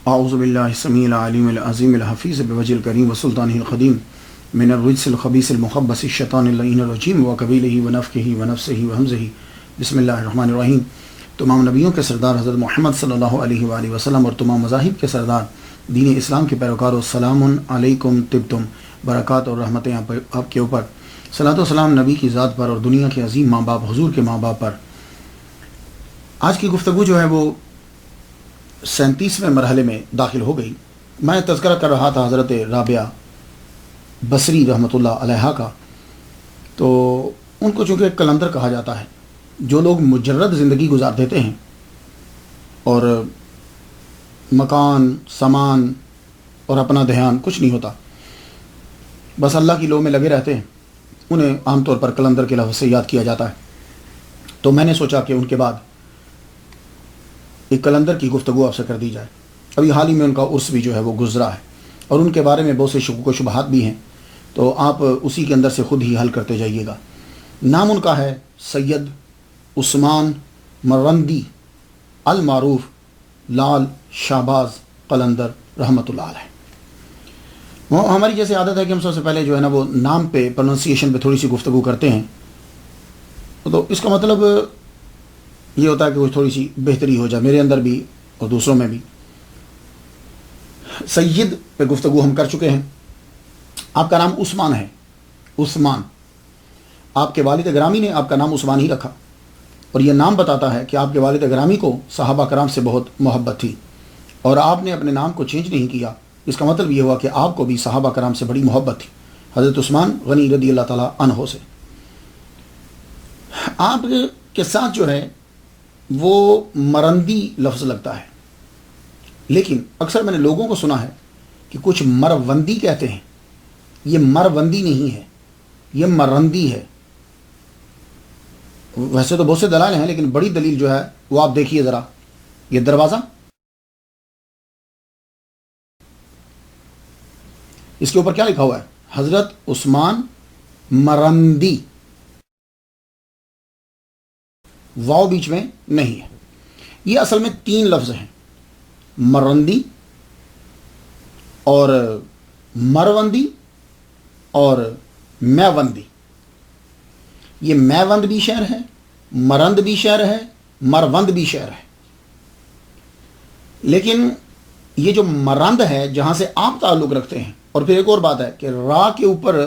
اعوذ باللہ السمیع العلیم العظیم الحفیظ بوجہ الکریم وسلطانہ القدیم من الرجس الخبیث المخبث الشیطان اللعین الرجیم وقبیلہ ونفخہ ونفثہ وہمزہ بسم اللہ الرحمن الرحیم۔ تمام نبیوں کے سردار حضرت محمد صلی اللہ علیہ وآلہ وسلم اور تمام مذاہب کے سردار دین اسلام کے پیروکاروں، السلام علیکم طبتم، برکات اور رحمتیں آپ کے اوپر، صلاۃ و سلام نبی کی ذات پر اور دنیا کے عظیم ماں باپ حضور کے ماں باپ پر۔ آج کی گفتگو جو ہے وہ 37ویں مرحلے میں داخل ہو گئی۔ میں تذکرہ کر رہا تھا حضرت رابعہ بصری رحمۃ اللہ علیہا کا، تو ان کو چونکہ قلندر کہا جاتا ہے، جو لوگ مجرد زندگی گزار دیتے ہیں اور مکان سامان اور اپنا دھیان کچھ نہیں ہوتا، بس اللہ کی لو میں لگے رہتے ہیں، انہیں عام طور پر قلندر کے لفظ سے یاد کیا جاتا ہے۔ تو میں نے سوچا کہ ان کے بعد ایک قلندر کی گفتگو آپ سے کر دی جائے۔ ابھی حال ہی میں ان کا عرس بھی جو ہے وہ گزرا ہے اور ان کے بارے میں بہت سے شکوک و شبہات بھی ہیں، تو آپ اسی کے اندر سے خود ہی حل کرتے جائیے گا۔ نام ان کا ہے سید عثمان مرندی المعروف لال شہباز قلندر رحمۃ اللہ علیہ۔ ہماری جیسے عادت ہے کہ ہم سب سے پہلے جو ہے نا وہ نام پہ پروننسیشن پہ تھوڑی سی گفتگو کرتے ہیں، تو اس کا مطلب یہ ہوتا ہے کہ وہ تھوڑی سی بہتری ہو جائے میرے اندر بھی اور دوسروں میں بھی۔ سید پہ گفتگو ہم کر چکے ہیں۔ آپ کا نام عثمان ہے، عثمان۔ آپ کے والد گرامی نے آپ کا نام عثمان ہی رکھا، اور یہ نام بتاتا ہے کہ آپ کے والد گرامی کو صحابہ کرام سے بہت محبت تھی اور آپ نے اپنے نام کو چینج نہیں کیا۔ اس کا مطلب یہ ہوا کہ آپ کو بھی صحابہ کرام سے بڑی محبت تھی، حضرت عثمان غنی رضی اللہ تعالیٰ عنہ سے۔ آپ کے ساتھ جو ہے وہ مرندی لفظ لگتا ہے، لیکن اکثر میں نے لوگوں کو سنا ہے کہ کچھ مروندی کہتے ہیں۔ یہ مروندی نہیں ہے، یہ مرندی ہے۔ ویسے تو بہت سے دلائل ہیں، لیکن بڑی دلیل جو ہے وہ آپ دیکھیے ذرا، یہ دروازہ، اس کے اوپر کیا لکھا ہوا ہے؟ حضرت عثمان مرندی، واو بیچ میں نہیں ہے۔ یہ اصل میں 3 لفظ ہیں، مرندی اور مروندی اور میوندی۔ یہ میوند بھی شہر ہے، مرند بھی شہر ہے، مروند بھی شہر ہے۔ لیکن یہ جو مرند ہے جہاں سے آپ تعلق رکھتے ہیں، اور پھر ایک اور بات ہے کہ را کے اوپر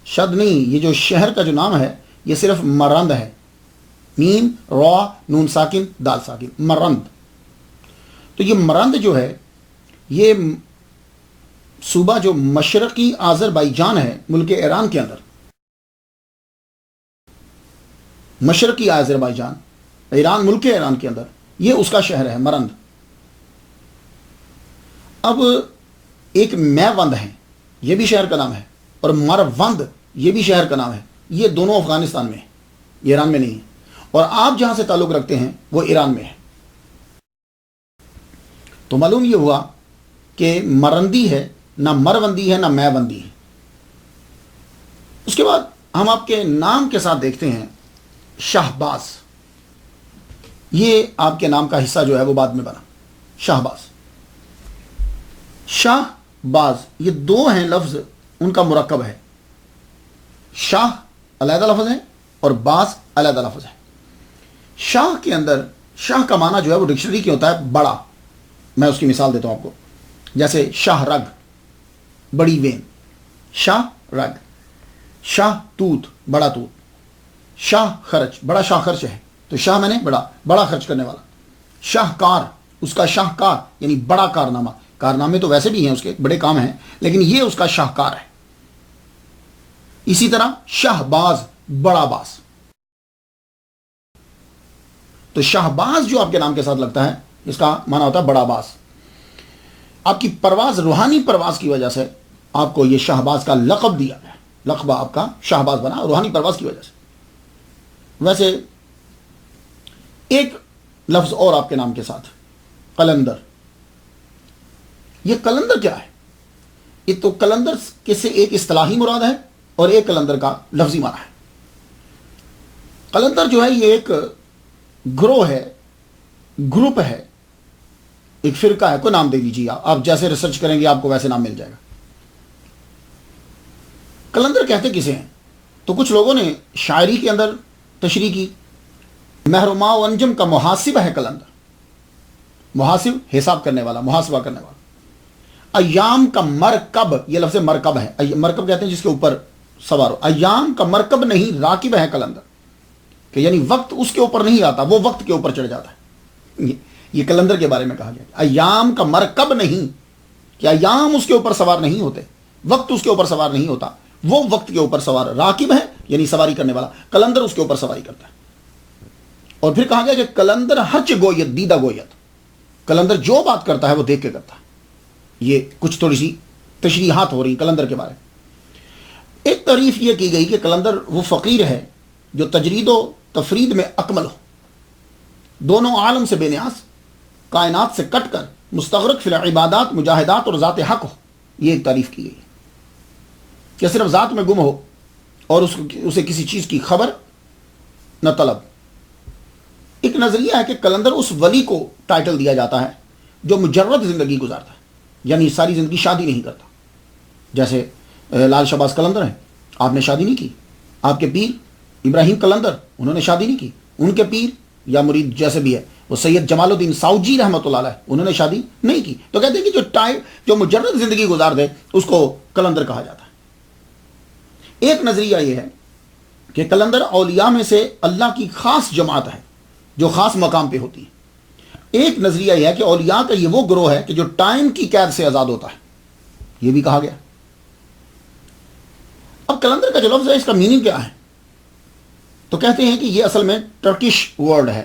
شد نہیں، یہ جو شہر کا جو نام ہے یہ صرف مرند ہے، میم را نون ساکن دال ساکن، مرند۔ تو یہ مرند جو ہے یہ صوبہ جو مشرقی آذربائیجان ہے ملک ایران کے اندر، مشرقی آذربائیجان ایران، ملک ایران کے اندر یہ اس کا شہر ہے مرند۔ اب ایک میوند ہے، یہ بھی شہر کا نام ہے، اور مروند یہ بھی شہر کا نام ہے۔ یہ دونوں افغانستان میں ہیں، یہ ایران میں نہیں ہے، اور آپ جہاں سے تعلق رکھتے ہیں وہ ایران میں ہے۔ تو معلوم یہ ہوا کہ مرندی ہے، نہ مروندی ہے، نہ میوندی ہے۔ اس کے بعد ہم آپ کے نام کے ساتھ دیکھتے ہیں شہباز۔ یہ آپ کے نام کا حصہ جو ہے وہ بعد میں بنا، شہباز۔ شاہ باز، یہ 2 ہیں لفظ، ان کا مرکب ہے۔ شاہ علیحدہ لفظ ہے اور باز علیحدہ لفظ ہے۔ شاہ کے اندر، شاہ کا معنی جو ہے وہ ڈکشنری کی ہوتا ہے بڑا۔ میں اس کی مثال دیتا ہوں آپ کو، جیسے شاہ رگ، بڑی وین، شاہ رگ۔ شاہ توت، بڑا توت۔ شاہ خرچ، بڑا شاہ خرچ ہے، تو شاہ میں نے بڑا خرچ کرنے والا۔ شاہکار، اس کا شاہکار یعنی بڑا کارنامہ۔ کارنامے تو ویسے بھی ہیں اس کے، بڑے کام ہیں، لیکن یہ اس کا شاہکار ہے۔ اسی طرح شہباز، بڑا باز۔ تو شہباز جو آپ کے نام کے ساتھ لگتا ہے، اس کا معنی ہوتا ہے بڑا باز۔ آپ کی پرواز، روحانی پرواز کی وجہ سے آپ کو یہ شہباز کا لقب دیا گیا، لقب آپ کا شہباز بنا روحانی پرواز کی وجہ سے۔ ویسے ایک لفظ اور آپ کے نام کے ساتھ، قلندر۔ یہ قلندر کیا ہے؟ یہ تو قلندر کے سے ایک اصطلاحی مراد ہے اور ایک قلندر کا لفظی معنی ہے۔ قلندر جو ہے یہ ایک گروہ ہے، گروپ ہے، ایک فرقہ ہے، کوئی نام دے دیجیے، آپ جیسے ریسرچ کریں گے آپ کو ویسے نام مل جائے گا۔ قلندر کہتے کسے ہیں؟ تو کچھ لوگوں نے شاعری کے اندر تشریح کی، محرما و انجم کا محاسب ہے قلندر، محاسب حساب کرنے والا، محاسبہ کرنے والا۔ ایام کا مرکب، یہ لفظ مرکب ہے، مرکب کہتے ہیں جس کے اوپر سوار ہو، ایام کا مرکب نہیں راکب ہے قلندر، کہ یعنی وقت اس کے اوپر نہیں آتا، وہ وقت کے اوپر چڑھ جاتا ہے۔ یہ قلندر کے بارے میں کہا گیا، ایام کا مرکب نہیں، کہ ایام اس کے اوپر سوار نہیں ہوتے، وقت اس کے اوپر سوار نہیں ہوتا، وہ وقت کے اوپر سوار راکب ہے یعنی سواری کرنے والا، قلندر اس کے اوپر سواری کرتا ہے۔ اور پھر کہا گیا کہ قلندر ہرچ گویت دیدہ گویت، قلندر جو بات کرتا ہے وہ دیکھ کے کرتا ہے۔ یہ کچھ تھوڑی سی تشریحات ہو رہی قلندر کے بارے میں۔ ایک تعریف یہ کی گئی کہ قلندر وہ فقیر ہے جو تجرید و تفرید میں اکمل ہو، دونوں عالم سے بے نیاز، کائنات سے کٹ کر مستغرق فی العبادات، مجاہدات اور ذات حق ہو۔ یہ ایک تعریف کی گئی ہے کہ صرف ذات میں گم ہو اور اسے کسی چیز کی خبر نہ طلب۔ ایک نظریہ ہے کہ قلندر اس ولی کو ٹائٹل دیا جاتا ہے جو مجرد زندگی گزارتا ہے، یعنی ساری زندگی شادی نہیں کرتا۔ جیسے لال شہباز قلندر ہیں، آپ نے شادی نہیں کی۔ آپ کے پیر ابراہیم قلندر، انہوں نے شادی نہیں کی۔ ان کے پیر یا مرید جیسے بھی ہے وہ سید جمال الدین ساؤجی رحمۃ اللہ علیہ، انہوں نے شادی نہیں کی۔ تو کہتے ہیں کہ جو مجرد زندگی گزار دے اس کو قلندر کہا جاتا ہے۔ ایک نظریہ یہ ہے کہ قلندر اولیاء میں سے اللہ کی خاص جماعت ہے جو خاص مقام پہ ہوتی ہے۔ ایک نظریہ یہ ہے کہ اولیاء کا یہ وہ گروہ ہے کہ جو ٹائم کی قید سے آزاد ہوتا ہے، یہ بھی کہا گیا۔ اب قلندر کا جو لفظ ہے اس کا میننگ کیا ہے؟ تو کہتے ہیں کہ یہ اصل میں ٹرکش ورڈ ہے،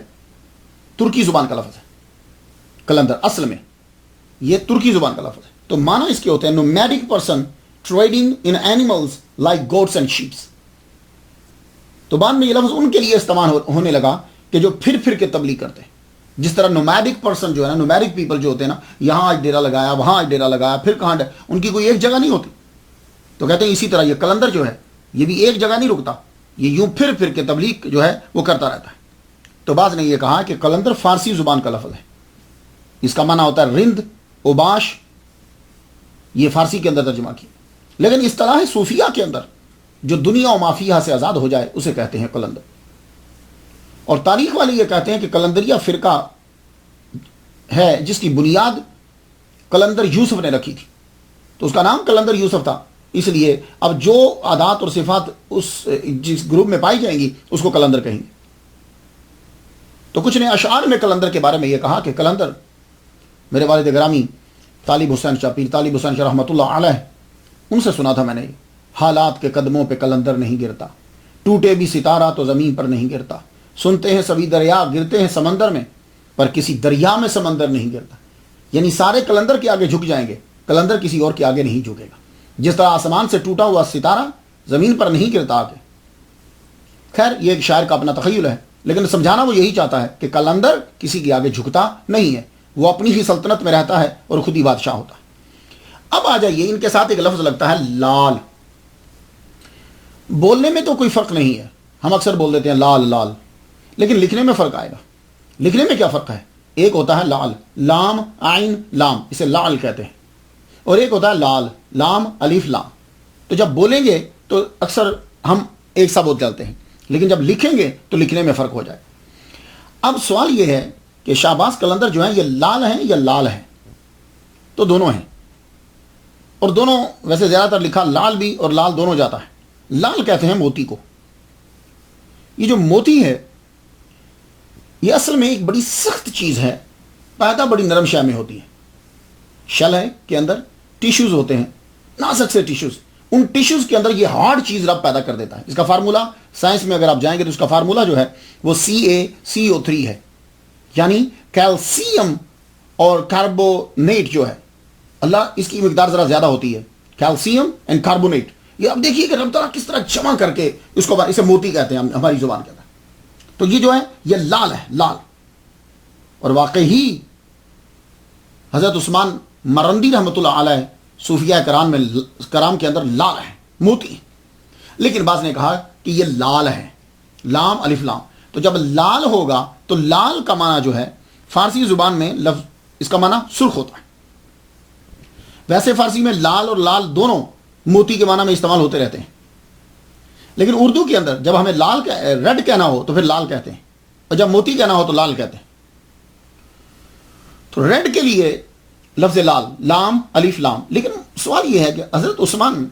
ترکی زبان کا لفظ ہے۔ قلندر اصل میں یہ ترکی زبان کا لفظ ہے۔ تو معنی اس کے ہوتے ہیں nomadic person trading in animals like goats and shapes. تو بعد میں یہ لفظ ان کے لیے استعمال ہونے لگا کہ جو پھر پھر کے تبلیغ کرتے ہیں، جس طرح نومیڈک پرسن جو ہے نا، نومیڈک پیپل جو ہوتے ہیں نا، یہاں آج ڈیرا لگایا، وہاں آج ڈیرا لگایا، پھر کہاں ان کی کوئی ایک جگہ نہیں ہوتی۔ تو کہتے ہیں اسی طرح یہ قلندر جو ہے یہ بھی ایک جگہ نہیں رکتا، یہ یوں پھر پھر کے تبلیغ جو ہے وہ کرتا رہتا ہے۔ تو بعض نے یہ کہا کہ قلندر فارسی زبان کا لفظ ہے، اس کا معنی ہوتا ہے رند، اوباش، یہ فارسی کے اندر ترجمہ کیا۔ لیکن اصطلاح صوفیہ کے اندر جو دنیا و مافیہ سے آزاد ہو جائے اسے کہتے ہیں قلندر۔ اور تاریخ والے یہ کہتے ہیں کہ قلندریہ فرقہ ہے جس کی بنیاد قلندر یوسف نے رکھی تھی، تو اس کا نام قلندر یوسف تھا، اس لیے اب جو عادات اور صفات اس جس گروپ میں پائی جائیں گی اس کو قلندر کہیں گے۔ تو کچھ نے اشعار میں قلندر کے بارے میں یہ کہا کہ قلندر میرے والد گرامی طالب حسین شاہ، پیر طالب حسین شاہ رحمۃ اللہ علیہ، ان سے سنا تھا میں نے، حالات کے قدموں پہ قلندر نہیں گرتا، ٹوٹے بھی ستارہ تو زمین پر نہیں گرتا، سنتے ہیں سبھی دریا گرتے ہیں سمندر میں، پر کسی دریا میں سمندر نہیں گرتا۔ یعنی سارے قلندر کے آگے جھک جائیں گے، قلندر کسی اور کے آگے نہیں جھکے گا۔ جس طرح آسمان سے ٹوٹا ہوا ستارہ زمین پر نہیں گرتا آگے۔ خیر یہ ایک شاعر کا اپنا تخیل ہے، لیکن سمجھانا وہ یہی چاہتا ہے کہ قلندر کسی کے آگے جھکتا نہیں ہے، وہ اپنی ہی سلطنت میں رہتا ہے اور خود ہی بادشاہ ہوتا ہے۔ اب آ جائیے، ان کے ساتھ ایک لفظ لگتا ہے لال۔ بولنے میں تو کوئی فرق نہیں ہے، ہم اکثر بول دیتے ہیں لال لال، لیکن لکھنے میں فرق آئے گا۔ لکھنے میں کیا فرق ہے؟ ایک ہوتا ہے لال، لام عین لام، اسے لال کہتے ہیں، اور ایک ہوتا ہے لال، لام الف لام۔ تو جب بولیں گے تو اکثر ہم ایک سا بول چلتے ہیں، لیکن جب لکھیں گے تو لکھنے میں فرق ہو جائے۔ اب سوال یہ ہے کہ شہباز قلندر جو ہیں یہ لال ہیں یا لال ہیں؟ تو دونوں ہیں، اور دونوں ویسے زیادہ تر لکھا لال بھی اور لال دونوں جاتا ہے۔ لال کہتے ہیں موتی کو۔ یہ جو موتی ہے یہ اصل میں ایک بڑی سخت چیز ہے، پیدا بڑی نرم شے میں ہوتی ہے۔ شل ہے کے اندر ٹیشوز ہوتے ہیں، نازک سے ٹیشوز، ان ٹیشوز کے اندر یہ ہارڈ چیز رب پیدا کر دیتا ہے۔ اس کا فارمولہ سائنس میں اگر آپ جائیں گے تو اس کا فارمولہ جو ہے وہ CaCO3 ہے، یعنی کیلشیم اور کاربونیٹ جو ہے، اللہ اس کی مقدار ذرا زیادہ ہوتی ہے، کیلشیم اینڈ کاربونیٹ۔ یہ اب دیکھیے کہ رب تعالیٰ کس طرح جمع کر کے اس کو، اسے موتی کہتے ہیں ہماری زبان کے اندر۔ تو یہ جو ہے یہ لال ہے، لال۔ اور واقعی حضرت عثمان مرندی رحمۃ اللہ علیہ صوفیہ کرام کے اندر لال ہے، موتی۔ لیکن بعض نے کہا کہ یہ لال ہے، لام الف لام۔ تو جب لال ہوگا تو لال کا معنی جو ہے فارسی زبان میں لفظ اس کا معنی سرخ ہوتا ہے. ویسے فارسی میں لال اور لال دونوں موتی کے معنی میں استعمال ہوتے رہتے ہیں، لیکن اردو کے اندر جب ہمیں ریڈ کہنا ہو تو پھر لال کہتے ہیں، اور جب موتی کہنا ہو تو لال کہتے ہیں. تو ریڈ کے لیے لفظ لال، لام الف لام. لیکن سوال یہ ہے کہ حضرت عثمان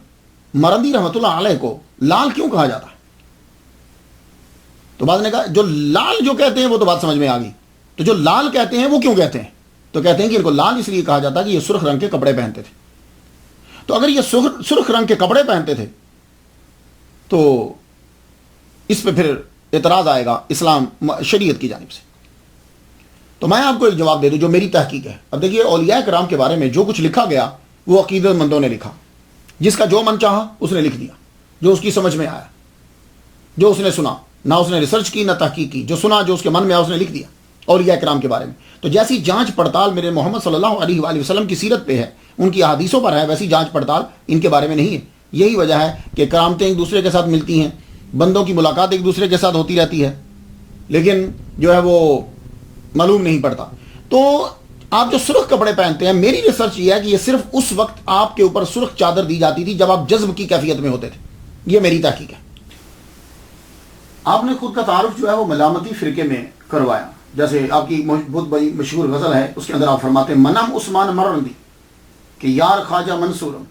مرندی رحمۃ اللہ علیہ کو لال کیوں کہا جاتا ہے؟ تو بعض نے کہا جو لال جو کہتے ہیں وہ تو بات سمجھ میں آ گئی، تو جو لال کہتے ہیں وہ کیوں کہتے ہیں؟ تو کہتے ہیں کہ ان کو لال اس لیے کہا جاتا ہے کہ یہ سرخ رنگ کے کپڑے پہنتے تھے. تو اگر یہ سرخ رنگ کے کپڑے پہنتے تھے تو اس پہ پھر اعتراض آئے گا اسلام شریعت کی جانب سے. تو میں آپ کو ایک جواب دے دوں جو میری تحقیق ہے. اب دیکھیے اولیاء کرام کے بارے میں جو کچھ لکھا گیا وہ عقیدت مندوں نے لکھا، جس کا جو من چاہا اس نے لکھ دیا، جو اس کی سمجھ میں آیا، جو اس نے سنا، نہ اس نے ریسرچ کی نہ تحقیق کی، جو سنا جو اس کے من میں آیا اس نے لکھ دیا اولیاء کرام کے بارے میں. تو جیسی جانچ پڑتال میرے محمد صلی اللہ علیہ وآلہ وسلم کی سیرت پہ ہے، ان کی احادیثوں پر ہے، ویسی جانچ پڑتال ان کے بارے میں نہیں ہے. یہی وجہ ہے کہ کرامتیں ایک دوسرے کے ساتھ ملتی ہیں، بندوں کی ملاقات ایک دوسرے کے ساتھ ہوتی رہتی ہے، لیکن جو ہے وہ معلوم نہیں پڑتا. تو آپ جو سرخ کپڑے پہنتے ہیں، میری ریسرچ یہ ہے کہ یہ صرف اس وقت آپ کے اوپر سرخ چادر دی جاتی تھی جب آپ جذب کی کیفیت میں ہوتے تھے. یہ میری تحقیق ہے. آپ نے خود کا تعارف جو ہے وہ ملامتی فرقے میں کروایا. جیسے آپ کی بہت بڑی مشہور غزل ہے، اس کے اندر آپ فرماتے ہیں منم عثمان مرندی کہ یار خواجہ منصورم.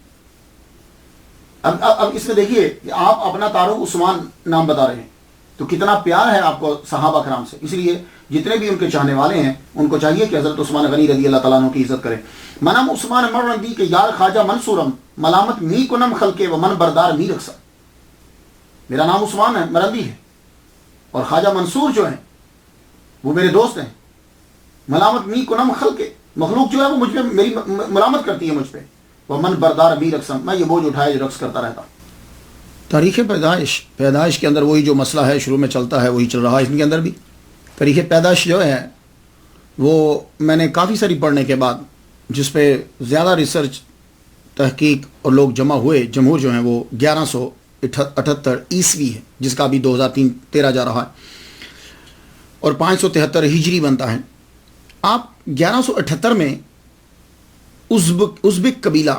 اب اس میں دیکھیے کہ آپ اپنا تعارف عثمان نام بتا رہے ہیں، تو کتنا پیار ہے آپ کو صحابہ کرام سے. اس لیے جتنے بھی ان کے چاہنے والے ہیں ان کو چاہیے کہ حضرت عثمان غنی رضی اللہ تعالیٰ عنہ کی عزت کریں. منم عثمان مرندی کہ یار خواجہ منصورم ملامت می کنم خلقے و من بردار می رقصہ. میرا نام عثمان ہے، مرندی ہے، اور خواجہ منصور جو ہیں وہ میرے دوست ہیں. ملامت می کنم خلقے، مخلوق جو ہے وہ مجھ پہ میری ملامت کرتی ہے مجھ پہ. وہ من بردار می رقصہ، میں یہ بوجھ اٹھائے رقص کرتا رہتا. تاریخ پیدائش کے اندر وہی جو مسئلہ ہے شروع میں چلتا ہے وہی چل رہا ہے اس کے اندر بھی. تاریخ پیدائش جو ہے وہ میں نے کافی ساری پڑھنے کے بعد، جس پہ زیادہ ریسرچ تحقیق اور لوگ جمع ہوئے، جمہور جو ہیں وہ 1178 عیسوی ہے، جس کا ابھی 2013 جا رہا ہے، اور 573 ہجری بنتا ہے. آپ 1178 میں ازبک قبیلہ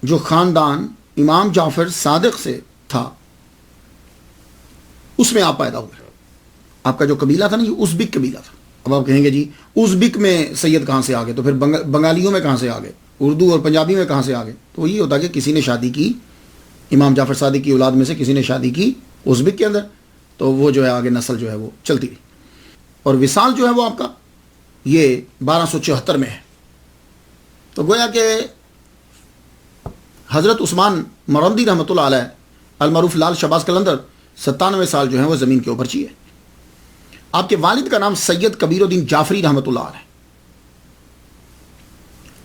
جو خاندان امام جعفر صادق سے تھا اس میں آپ پیدا ہوئے. آپ کا جو قبیلہ تھا نا یہ ازبک قبیلہ تھا. اب آپ کہیں گے جی ازبک میں سید کہاں سے آ گئے، تو پھر بنگالیوں میں کہاں سے آ گئے، اردو اور پنجابی میں کہاں سے آ گئے؟ تو یہ ہوتا کہ کسی نے شادی کی، امام جعفر صادق کی اولاد میں سے کسی نے شادی کی ازبک کے اندر، تو وہ جو ہے آگے نسل جو ہے وہ چلتی رہی. اور وصال جو ہے وہ آپ کا یہ 1274 میں ہے. تو گویا کہ حضرت عثمان مرندی رحمۃ اللہ علیہ المعروف لال شہباز قلندر 97 سال جو ہیں وہ زمین کے اوپر چیے. آپ کے والد کا نام سید کبیر الدین جعفری رحمۃ اللہ علیہ.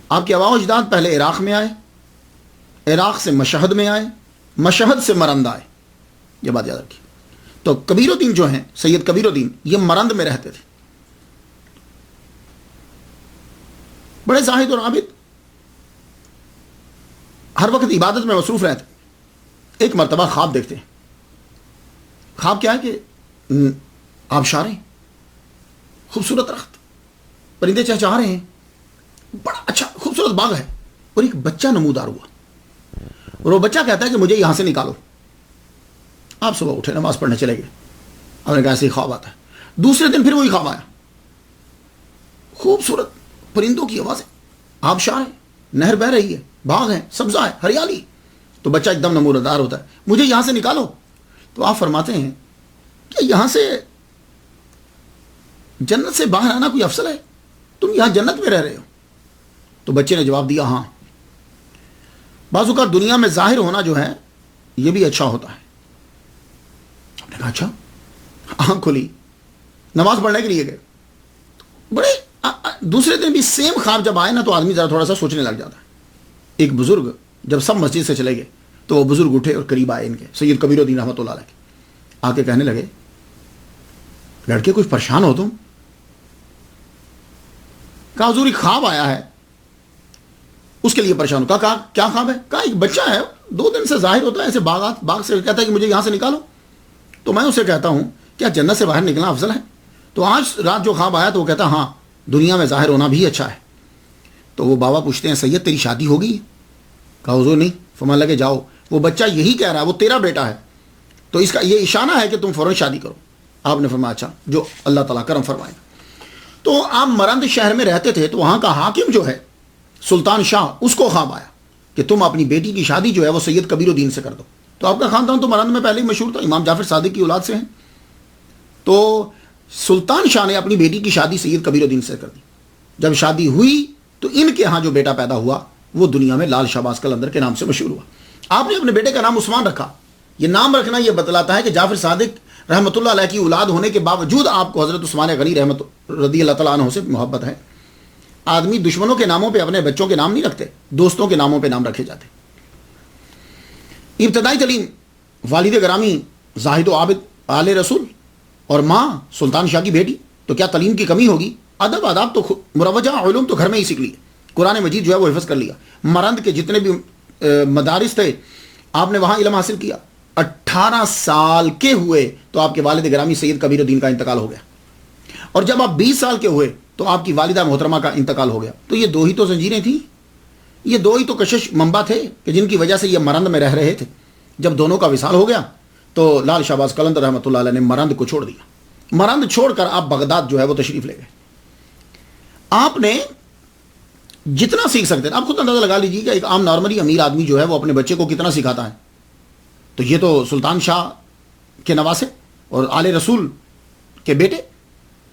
آپ کے آباء و اجداد پہلے عراق میں آئے، عراق سے مشہد میں آئے، مشہد سے مرند آئے. یہ بات یاد رکھیے. تو کبیر الدین جو ہیں سید کبیر الدین یہ مرند میں رہتے تھے. بڑے زاہد اور عابد، ہر وقت عبادت میں مصروف رہتے. ایک مرتبہ خواب دیکھتے ہیں. خواب کیا ہے کہ آبشاریں، خوبصورت درخت، پرندے چہچہا رہے ہیں، بڑا اچھا خوبصورت باغ ہے، اور ایک بچہ نمودار ہوا، اور وہ بچہ کہتا ہے کہ مجھے یہاں سے نکالو. آپ صبح اٹھے، نماز پڑھنے چلے گئے. آپ نے کہا ایسے ہی خواب آتا ہے. دوسرے دن پھر وہی خواب آیا، خوبصورت پرندوں کی آوازیں، آبشار ہے، نہر بہ رہی ہے، باغ ہے، سبزہ ہے، ہریالی. تو بچہ ایک دم نمودار ہوتا ہے، مجھے یہاں سے نکالو. تو آپ فرماتے ہیں کہ یہاں سے جنت سے باہر آنا کوئی افضل ہے؟ تم یہاں جنت میں رہ رہے ہو. تو بچے نے جواب دیا ہاں، بعض اوقات دنیا میں ظاہر ہونا جو ہے یہ بھی اچھا ہوتا ہے. آپ نے کہا اچھا. آنکھ کھلی، نماز پڑھنے کے لیے گئے. بڑے دوسرے دن بھی سیم خواب جب آئے نا تو آدمی ذرا تھوڑا سا سوچنے لگ جاتا ہے. ایک بزرگ جب سب مسجد سے چلے گئے تو وہ بزرگ اٹھے اور قریب آئے ان کے سید کبیر الدین رحمۃ اللہ علیہ کے. آ کے کہنے لگے لڑکے کچھ پریشان ہو تم؟ کہا حضور ایک خواب آیا ہے اس کے لیے پریشان ہو. کہا کیا خواب ہے؟ کہا ایک بچہ ہے 2 دن سے ظاہر ہوتا ہے ایسے باغ سے، کہتا ہے کہ مجھے یہاں سے نکالو. تو میں اسے کہتا ہوں کیا جنت سے باہر نکلنا افضل ہے؟ تو آج رات جو خواب آیا تو وہ کہتا ہاں دنیا میں ظاہر ہونا بھی اچھا ہے. تو وہ بابا پوچھتے ہیں سید تیری شادی ہو گئی؟ کہا حضور نہیں. فرمانے لگے جاؤ وہ بچہ یہی کہہ رہا ہے وہ تیرا بیٹا ہے تو اس کا یہ اشارہ ہے کہ تم فوراً شادی کرو. آپ نے فرمایا اچھا جو اللہ تعالیٰ کرم فرمائے. تو آپ مرند شہر میں رہتے تھے تو وہاں کا حاکم جو ہے سلطان شاہ اس کو خواب آیا کہ تم اپنی بیٹی کی شادی جو ہے وہ سید کبیر الدین سے کر دو. تو آپ کا خاندان تو مرند میں پہلے ہی مشہور تھا, امام جعفر صادق کی اولاد سے ہیں. تو سلطان شاہ نے اپنی بیٹی کی شادی سید کبیر الدین سے کر دی. جب شادی ہوئی تو ان کے ہاں جو بیٹا پیدا ہوا وہ دنیا میں لال شہباز قلندر کے نام سے مشہور ہوا. آپ نے اپنے بیٹے کا نام عثمان رکھا. یہ نام رکھنا یہ بتلاتا ہے کہ جعفر صادق رحمۃ اللہ علیہ کی اولاد ہونے کے باوجود آپ کو حضرت عثمان غنی رحمت رضی اللہ تعالیٰ عنہ سے محبت ہے. آدمی دشمنوں کے ناموں پہ اپنے بچوں کے نام نہیں رکھتے, دوستوں کے ناموں پہ نام رکھے جاتے. ابتدائی تعلیم والد گرامی زاہد و عابد آل رسول اور ماں سلطان شاہ کی بیٹی, تو کیا تعلیم کی کمی ہوگی؟ ادب آداب تو مروجہ علوم تو گھر میں ہی سیکھ لیے, قرآن مجید جو ہے وہ حفظ کر لیا. مرند کے جتنے بھی مدارس تھے آپ نے وہاں علم حاصل کیا. 18 سال کے ہوئے تو آپ کے والد گرامی سید کبیر الدین کا انتقال ہو گیا, اور جب آپ 20 سال کے ہوئے تو آپ کی والدہ محترمہ کا انتقال ہو گیا. تو یہ دو ہی تو زنجیریں تھیں, یہ دو ہی تو کشش منبع تھے کہ جن کی وجہ سے یہ مرند میں رہ رہے تھے. جب دونوں کا وصال ہو گیا تو لال شہباز قلندر رحمۃ اللہ علیہ نے مرند کو چھوڑ دیا. مرند چھوڑ کر آپ بغداد جو ہے وہ تشریف لے گئے. آپ نے جتنا سیکھ سکتے ہیں آپ خود اندازہ لگا لیجیے کہ ایک عام نارملی امیر آدمی جو ہے وہ اپنے بچے کو کتنا سکھاتا ہے. تو یہ تو سلطان شاہ کے نواسے اور آل رسول کے بیٹے,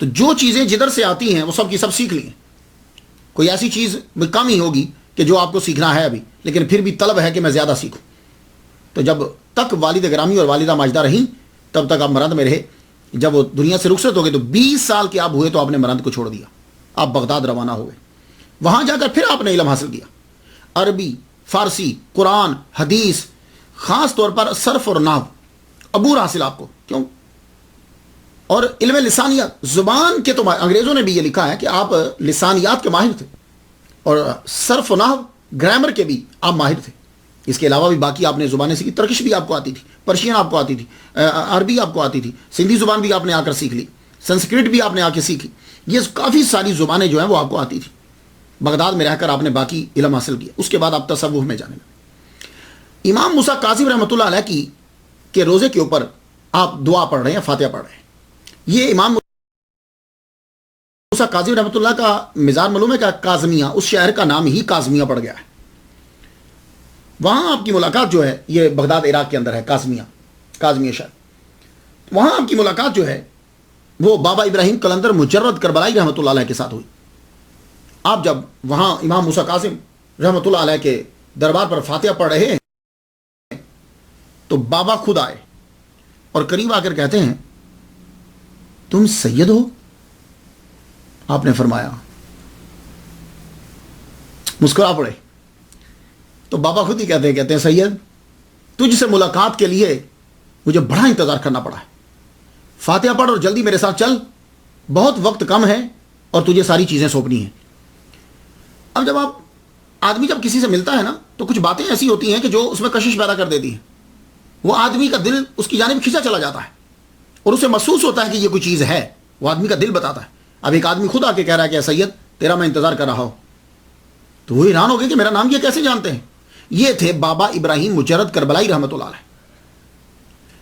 تو جو چیزیں جدھر سے آتی ہیں وہ سب کی سب سیکھ لی ہیں. کوئی ایسی چیز کم ہی ہوگی کہ جو آپ کو سیکھنا ہے ابھی, لیکن پھر بھی طلب ہے کہ میں زیادہ سیکھوں. تو جب تک والد گرامی اور والدہ ماجدہ رہیں تب تک آپ مرند میں رہے. جب وہ دنیا سے رخصت ہو گئے تو 20 سال کے آپ ہوئے تو آپ نے مرند کو چھوڑ دیا. آپ بغداد روانہ ہو گئے. وہاں جا کر پھر آپ نے علم حاصل کیا, عربی, فارسی, قرآن, حدیث, خاص طور پر صرف اور نحو عبور حاصل آپ کو. کیوں؟ اور علم لسانیات, زبان کے تو انگریزوں نے بھی یہ لکھا ہے کہ آپ لسانیات کے ماہر تھے, اور صرف و نحو گرامر کے بھی آپ ماہر تھے. اس کے علاوہ بھی باقی آپ نے زبانیں سیکھی. ترکش بھی آپ کو آتی تھی, پرشین آپ کو آتی تھی, عربی آپ کو آتی تھی, سندھی زبان بھی آپ نے آ کر سیکھ لی, سنسکرٹ بھی آپ نے آ کے سیکھی. یہ کافی ساری زبانیں جو ہیں وہ آپ کو آتی تھی. بغداد میں رہ کر آپ نے باقی علم حاصل کیا. اس کے بعد آپ تصوف میں جانے لگے. امام موسیٰ کاظم رحمۃ اللہ علیہ کے روزے کے اوپر آپ دعا پڑھ رہے ہیں, فاتحہ پڑھ رہے ہیں. یہ امام موسیٰ کاظم رحمۃ اللہ کا مزار معلوم ہے کہ کاظمیہ, اس شہر کا نام ہی کاظمیہ پڑ گیا ہے. وہاں آپ کی ملاقات جو ہے یہ بغداد عراق کے اندر ہے, کاظمیہ شہر. وہاں آپ کی ملاقات جو ہے وہ بابا ابراہیم قلندر مجرد کربلائی رحمۃ اللہ علیہ کے ساتھ ہوئی. آپ جب وہاں امام موسیٰ کاظم رحمۃ اللہ علیہ کے دربار پر فاتحہ پڑھ رہے ہیں تو بابا خود آئے اور قریب آ کر کہتے ہیں تم سید ہو؟ آپ نے فرمایا, مسکرا پڑے. تو بابا خود ہی کہتے ہیں سید تجھ سے ملاقات کے لیے مجھے بڑا انتظار کرنا پڑا ہے. فاتحہ پڑھ اور جلدی میرے ساتھ چل, بہت وقت کم ہے اور تجھے ساری چیزیں سونپنی ہیں. اب جب آدمی جب کسی سے ملتا ہے نا تو کچھ باتیں ایسی ہوتی ہیں کہ جو اس میں کشش پیدا کر دیتی ہیں. وہ آدمی کا دل اس کی جانب کھینچا چلا جاتا ہے اور اسے محسوس ہوتا ہے کہ یہ کوئی چیز ہے. وہ آدمی کا دل بتاتا ہے. اب ایک آدمی خود آ کے کہہ رہا ہے کہ سید تیرا میں انتظار کر رہا ہوں, تو وہ حیران ہو گئے کہ میرا نام یہ کیسے جانتے ہیں. یہ تھے بابا ابراہیم مجرد کربلائی رحمۃ اللہ علیہ.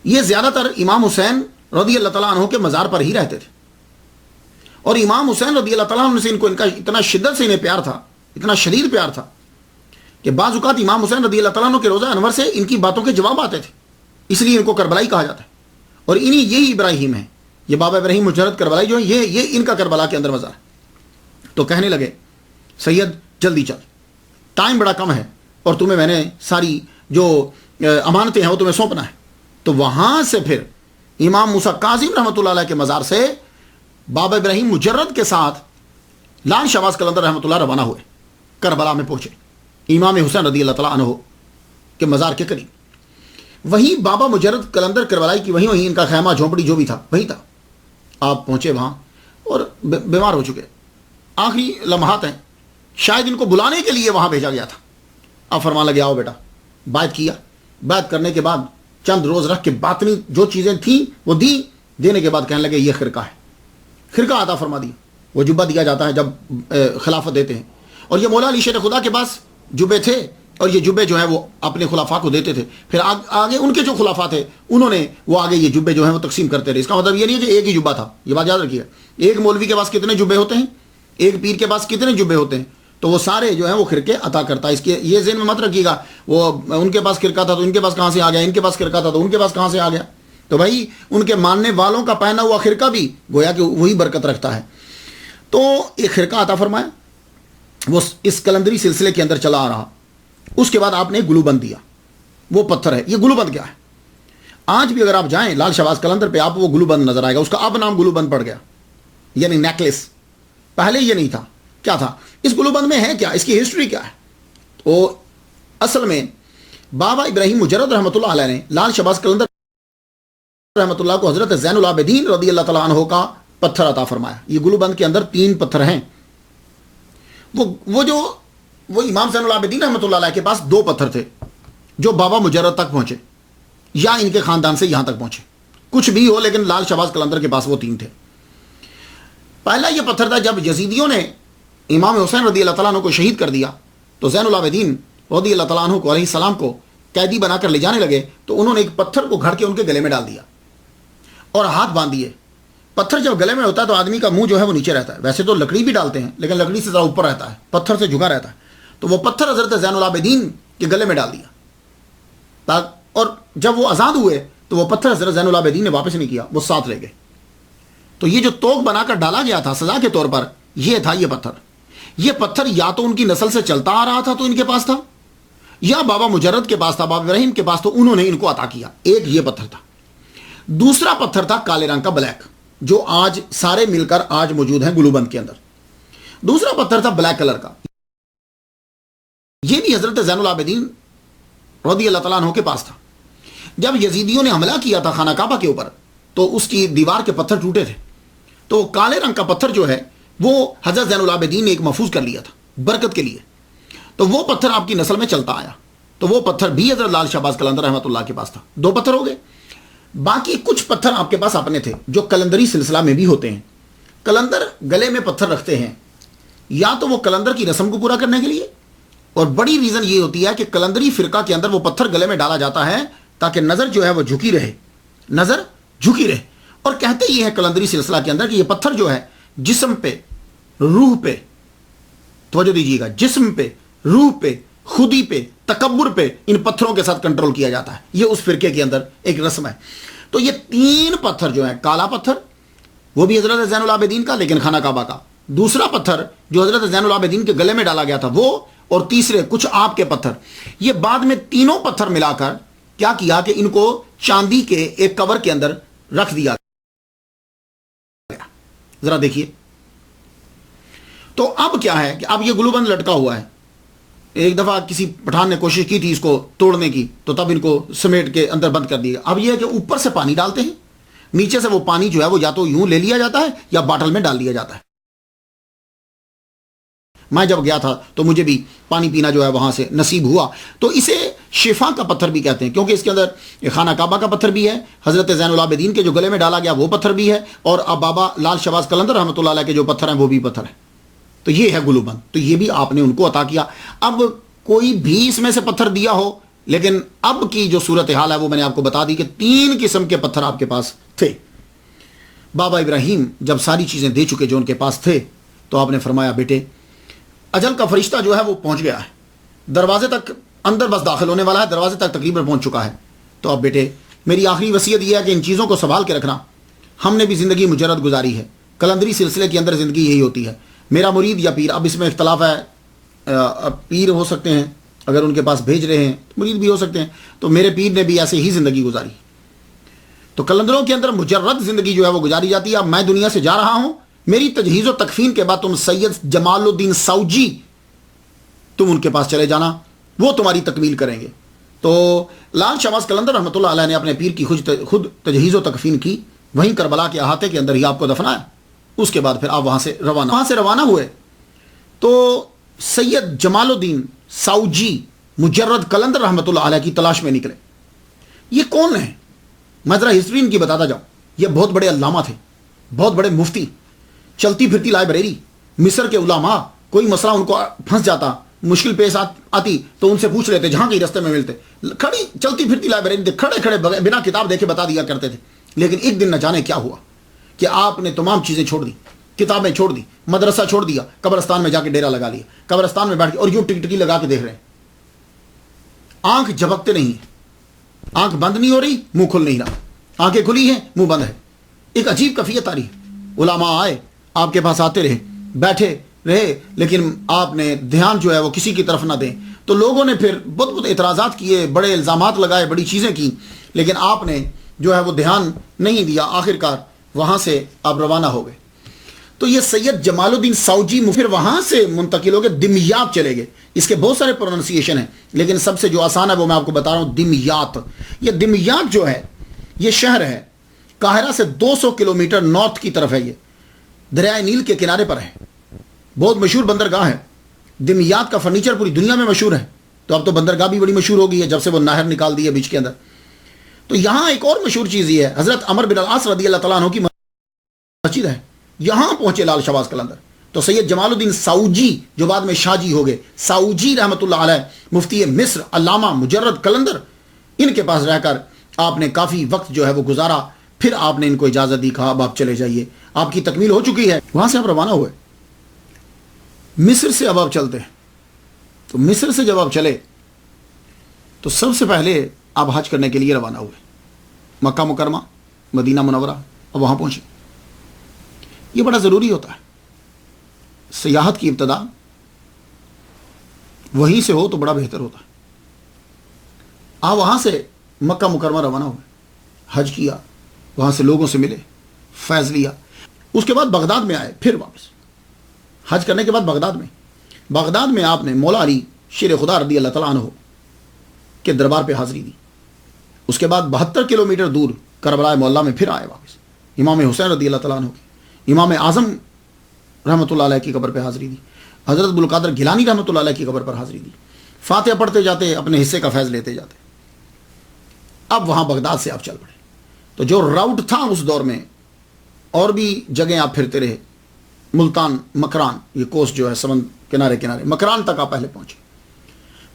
یہ زیادہ تر امام حسین رضی اللہ تعالیٰ عنہ کے مزار پر ہی رہتے تھے, اور امام حسین رضی اللہ تعالیٰ عنہ سے ان کا اتنا شدت سے انہیں پیار تھا, اتنا شدید پیار تھا کہ بعض اوقات امام حسین رضی اللہ تعالیٰ عنہ کے روزہ انور سے ان کی باتوں کے جواب آتے تھے. اس لیے ان کو کربلائی کہا جاتا ہے. اور انہی یہی ابراہیم ہیں, یہ بابا ابراہیم مجرد کربلائی جو ہے یہ ان کا کربلا کے اندر مزار ہے. تو کہنے لگے سید جلدی چل, ٹائم بڑا کم ہے اور تمہیں میں نے ساری جو امانتیں ہیں وہ تمہیں سونپنا ہے. تو وہاں سے پھر امام موسیٰ کاظم رحمۃ اللہ علیہ کے مزار سے بابا ابراہیم مجرد کے ساتھ لال شہباز قلندر رحمۃ اللہ روانہ ہوئے. کربلا میں پہنچے امام حسین رضی اللہ تعالیٰ عنہ کے مزار کے قریب. وہیں بابا مجرد قلندر کربلائی کی وہیں ان کا خیمہ جھونپڑی جو بھی تھا وہیں تھا. آپ پہنچے وہاں اور بیمار ہو چکے, آخری لمحات ہیں, شاید ان کو بلانے کے لیے وہاں بھیجا گیا تھا. آپ فرمان لگے آؤ بیٹا. بیعت کیا. بیعت کرنے کے بعد چند روز رکھ کے باطنی جو چیزیں تھیں وہ دی. دینے کے بعد کہنے لگے یہ خرقہ ہے, خرقہ عطا فرما دیا. وہ جبہ دیا جاتا ہے جب خلافت دیتے ہیں. اور یہ مولا علی شیر خدا کے پاس جبے تھے اور یہ جبے جو ہیں وہ اپنے خلافاء کو دیتے تھے. پھر آگے ان کے جو خلافاء تھے انہوں نے وہ آگے یہ جبے جو ہیں وہ تقسیم کرتے رہے. اس کا مطلب یہ نہیں ہے کہ ایک ہی جبہ تھا, یہ بات یاد رکھیے. ایک مولوی کے پاس کتنے جبے ہوتے ہیں, ایک پیر کے پاس کتنے جبے ہوتے ہیں, تو وہ سارے جو ہیں وہ خرقے عطا کرتا ہے. اس کے یہ ذہن میں مت رکھیے گا وہ ان کے پاس خرقہ تھا تو ان کے پاس کہاں سے آ گیا, ان کے پاس خرقہ تھا تو ان کے پاس کہاں سے آ گیا. تو بھائی ان کے ماننے والوں کا پہنا ہوا خرقہ بھی گویا کہ وہی برکت رکھتا ہے. تو ایک خرقہ عطا فرمایا, وہ اس قلندری سلسلے کے اندر چلا آ رہا. اس کے بعد آپ نے گلو بند دیا, وہ پتھر ہے. یہ گلو بند کیا ہے؟ آج بھی اگر آپ جائیں لال شہباز قلندر پہ آپ وہ گلو بند نظر آئے گا. اس کا اب نام گلو بند پڑ گیا, یعنی نیکلس. پہلے یہ نہیں تھا. کیا تھا اس گلو بند میں؟ ہے کیا, اس کی ہسٹری کیا ہے؟ تو اصل میں بابا ابراہیم مجرد رحمۃ اللہ علیہ نے لال شہباز قلندر رحمۃ اللہ کو حضرت زین العابدین رضی اللہ تعالیٰ عنہ کا پتھر عطا فرمایا. یہ گلو بند کے اندر 3 پتھر ہیں. وہ امام زین العابدین رحمۃ اللہ علیہ کے پاس 2 پتھر تھے جو بابا مجرد تک پہنچے یا ان کے خاندان سے یہاں تک پہنچے, کچھ بھی ہو, لیکن لال شہباز قلندر کے پاس وہ 3 تھے. پہلا یہ پتھر تھا جب یزیدیوں نے امام حسین رضی اللہ تعالیٰ عنہ کو شہید کر دیا تو زین العابدین رضی اللہ تعالیٰ عنہ کو علیہ السلام کو قیدی بنا کر لے جانے لگے تو انہوں نے ایک پتھر کو گھڑ کے ان کے گلے میں ڈال دیا اور ہاتھ باندھ دیے. پتھر جب گلے میں ہوتا ہے تو آدمی کا منہ جو ہے وہ نیچے رہتا ہے. ویسے تو لکڑی بھی ڈالتے ہیں لیکن لکڑی سے ذرا اوپر رہتا ہے, پتھر سے جھکا رہتا ہے. تو وہ پتھر حضرت زین العابدین کے گلے میں ڈال دیا, اور جب وہ آزاد ہوئے تو وہ پتھر حضرت زین العابدین نے واپس نہیں کیا, وہ ساتھ لے گئے. تو یہ جو توق بنا کر ڈالا گیا تھا سزا کے طور پر, یہ تھا یہ پتھر. یہ پتھر یا تو ان کی نسل سے چلتا آ رہا تھا تو ان کے پاس تھا, یا بابا مجرد کے پاس تھا, بابا ابراہیم کے پاس, تو انہوں نے ان کو عطا کیا. ایک یہ پتھر تھا. دوسرا پتھر تھا کالے رنگ کا, بلیک, جو آج سارے مل کر آج موجود ہیں گلو بند کے اندر. دوسرا پتھر تھا بلیک کلر کا. یہ بھی حضرت زین العابدین رضی اللہ تعالیٰ عنہ کے پاس تھا. جب یزیدیوں نے حملہ کیا تھا خانہ کعبہ کے اوپر تو اس کی دیوار کے پتھر ٹوٹے تھے, تو کالے رنگ کا پتھر جو ہے وہ حضرت زین العابدین نے ایک محفوظ کر لیا تھا برکت کے لیے. تو وہ پتھر آپ کی نسل میں چلتا آیا, تو وہ پتھر بھی حضرت لال شہباز قلندر رحمۃ اللہ کے پاس تھا. 2 پتھر ہو گئے. باقی کچھ پتھر آپ کے پاس اپنے تھے جو کلندری سلسلہ میں بھی ہوتے ہیں. کلندر گلے میں پتھر رکھتے ہیں یا تو وہ کلندر کی رسم کو پورا کرنے کے لیے, اور بڑی ریزن یہ ہوتی ہے کہ کلندری فرقہ کے اندر وہ پتھر گلے میں ڈالا جاتا ہے تاکہ نظر جو ہے وہ جھکی رہے, نظر جھکی رہے. اور کہتے یہ ہے کلندری سلسلہ کے اندر کہ یہ پتھر جو ہے جسم پہ, روح پہ, توجہ دیجیے گا, جسم پہ, روح پہ, خودی پہ, تکبر پہ, ان پتھروں کے ساتھ کنٹرول کیا جاتا ہے. یہ اس فرقے کے اندر ایک رسم ہے. تو یہ 3 پتھر جو ہیں, کالا پتھر وہ بھی حضرت زین العابدین کا لیکن خانہ کعبہ کا, دوسرا پتھر جو حضرت زین العابدین کے گلے میں ڈالا گیا تھا وہ, اور تیسرے کچھ آپ کے پتھر. یہ بعد میں تینوں پتھر ملا کر کیا کیا کہ ان کو چاندی کے ایک کور کے اندر رکھ دیا گیا. ذرا دیکھیے. تو اب کیا ہے کہ اب یہ گلو بند لٹکا ہوا ہے. ایک دفعہ کسی پٹھان نے کوشش کی تھی اس کو توڑنے کی, تو تب ان کو سمیٹ کے اندر بند کر دیا. اب یہ ہے کہ اوپر سے پانی ڈالتے ہیں, نیچے سے وہ پانی جو ہے وہ یا تو یوں لے لیا جاتا ہے یا باٹل میں ڈال دیا جاتا ہے. میں جب گیا تھا تو مجھے بھی پانی پینا جو ہے وہاں سے نصیب ہوا. تو اسے شفا کا پتھر بھی کہتے ہیں کیونکہ اس کے اندر خانہ کعبہ کا پتھر بھی ہے, حضرت زین العابدین کے جو گلے میں ڈالا گیا وہ پتھر بھی ہے, اور اب بابا لال شہباز قلندر رحمۃ اللہ علیہ کے جو پتھر ہیں وہ بھی پتھر ہیں. تو یہ ہے گلو بند. تو یہ بھی آپ نے ان کو عطا کیا. اب کوئی بھی اس میں سے پتھر دیا ہو, لیکن اب کی جو صورتحال ہے وہ میں نے آپ کو بتا دی کہ 3 قسم کے پتھر آپ کے پاس تھے. بابا ابراہیم جب ساری چیزیں دے چکے جو ان کے پاس تھے تو آپ نے فرمایا بیٹے اجل کا فرشتہ جو ہے وہ پہنچ گیا ہے, دروازے تک اندر بس داخل ہونے والا ہے, دروازے تک تقریباً پہنچ چکا ہے. تو اب بیٹے میری آخری وصیت یہ ہے کہ ان چیزوں کو سنبھال کے رکھنا. ہم نے بھی زندگی مجرد گزاری ہے, کلندری سلسلے کے اندر زندگی یہی ہوتی ہے. میرا مرید یا پیر, اب اس میں اختلاف ہے, پیر ہو سکتے ہیں اگر ان کے پاس بھیج رہے ہیں, مرید بھی ہو سکتے ہیں. تو میرے پیر نے بھی ایسے ہی زندگی گزاری. تو کلندروں کے اندر مجرد زندگی جو ہے وہ گزاری جاتی ہے. اب میں دنیا سے جا رہا ہوں, میری تجہیز و تکفین کے بعد تم سید جمال الدین ساوجی تم ان کے پاس چلے جانا, وہ تمہاری تکمیل کریں گے. تو لال شہباز قلندر رحمۃ اللہ علیہ نے اپنے پیر کی خود تجہیز و تکفین کی, وہیں کربلا کے احاطے کے اندر ہی آپ کو دفنایا. اس کے بعد پھر آپ وہاں سے روانہ ہوئے تو سید جمال الدین ساوجی مجرد قلندر رحمۃ اللہ علیہ کی تلاش میں نکلے. یہ کون ہیں؟ میں ذرا ہسٹری ان کی بتاتا جاؤں. یہ بہت بڑے علامہ تھے, بہت بڑے مفتی, چلتی پھرتی لائبریری, مصر کے علماء, کوئی مسئلہ ان کو پھنس جاتا، مشکل پیش آتی تو ان سے پوچھ لیتے، جہاں کہیں رستے میں ملتے، کھڑی چلتی پھرتی لائبریری کھڑے کھڑے بنا کتاب دیکھے بتا دیا کرتے تھے. لیکن ایک دن نہ جانے کیا ہوا کہ آپ نے تمام چیزیں چھوڑ دی، کتابیں چھوڑ دی، مدرسہ چھوڑ دیا، قبرستان میں جا کے ڈیرا لگا لیا، قبرستان میں بیٹھ کے اور یوں ٹکٹکی لگا کے دیکھ رہے ہیں. آنکھ جھپکتے نہیں ہیں، آنکھ بند نہیں ہو رہی، منہ کھل نہیں رہا، آنکھیں کھلی ہیں، منہ بند ہے. ایک عجیب کیفیت آ رہی ہے. علماء آئے آپ کے پاس، آتے رہے، بیٹھے رہے، لیکن آپ نے دھیان جو ہے وہ کسی کی طرف نہ دیں. تو لوگوں نے پھر بہت بہت اعتراضات کیے، بڑے الزامات لگائے، بڑی چیزیں کی، لیکن آپ نے جو ہے وہ دھیان نہیں دیا. آخرکار وہاں سے آپ روانہ ہو گئے. تو یہ سید جمال الدین ساؤجی پھر وہاں سے منتقل ہو گئے، دمیاط چلے گئے. اس کے بہت سارے پروننسیشن ہیں، لیکن سب سے جو آسان ہے وہ میں آپ کو بتا رہا ہوں، دمیاط. یہ دمیاط جو ہے یہ شہر ہے، قاہرہ سے 200 کلومیٹر نارتھ کی طرف ہے. یہ دریائے نیل کے کنارے پر ہے، بہت مشہور بندرگاہ ہے. دمیاط کا فرنیچر پوری دنیا میں مشہور ہے. تو اب تو بندرگاہ بھی بڑی مشہور ہو گئی ہے جب سے وہ نہر نکال دی ہے بیچ کے اندر. تو یہاں ایک اور مشہور چیز یہ ہے، حضرت عمر بن العاص رضی اللہ تعالیٰ عنہ کی مسجد ہے. یہاں پہنچے لال شہباز قلندر. تو سید جمال الدین ساؤجی جو بعد میں شاہ جی ہو گئے، ساؤجی رحمۃ اللہ علیہ، مفتی مصر علامہ مجرد قلندر، ان کے پاس رہ کر آپ نے کافی وقت جو ہے وہ گزارا. پھر آپ نے ان کو اجازت دی، کہا اب آپ چلے جائیے، آپ کی تکمیل ہو چکی ہے. وہاں سے آپ روانہ ہوئے. مصر سے اب آپ چلتے ہیں. تو مصر سے جب آپ چلے تو سب سے پہلے آپ حج کرنے کے لیے روانہ ہوئے. مکہ مکرمہ، مدینہ منورہ، اب وہاں پہنچے. یہ بڑا ضروری ہوتا ہے. سیاحت کی ابتدا وہیں سے ہو تو بڑا بہتر ہوتا ہے. آپ وہاں سے مکہ مکرمہ روانہ ہوئے، حج کیا، وہاں سے لوگوں سے ملے، فیض لیا. اس کے بعد بغداد میں آئے. پھر واپس حج کرنے کے بعد بغداد میں آپ نے مولا علی شیر خدا رضی اللہ تعالیٰ عنہ کے دربار پہ حاضری دی. اس کے بعد 72 کلومیٹر دور کربلا معلیٰ میں پھر آئے واپس. امام حسین رضی اللہ تعالیٰ عنہ کی، امام اعظم رحمۃ اللہ علیہ کی قبر پہ حاضری دی. حضرت ابوالقادر گیلانی رحمۃ اللہ علیہ کی قبر پر حاضری دی. فاتحہ پڑھتے جاتے، اپنے حصے کا فیض لیتے جاتے. اب وہاں بغداد سے آپ چل پڑے. تو جو راؤٹ تھا اس دور میں، اور بھی جگہیں آپ پھرتے رہے. ملتان، مکران، یہ کوس جو ہے سمند کنارے مکران تک آپ پہلے پہنچے.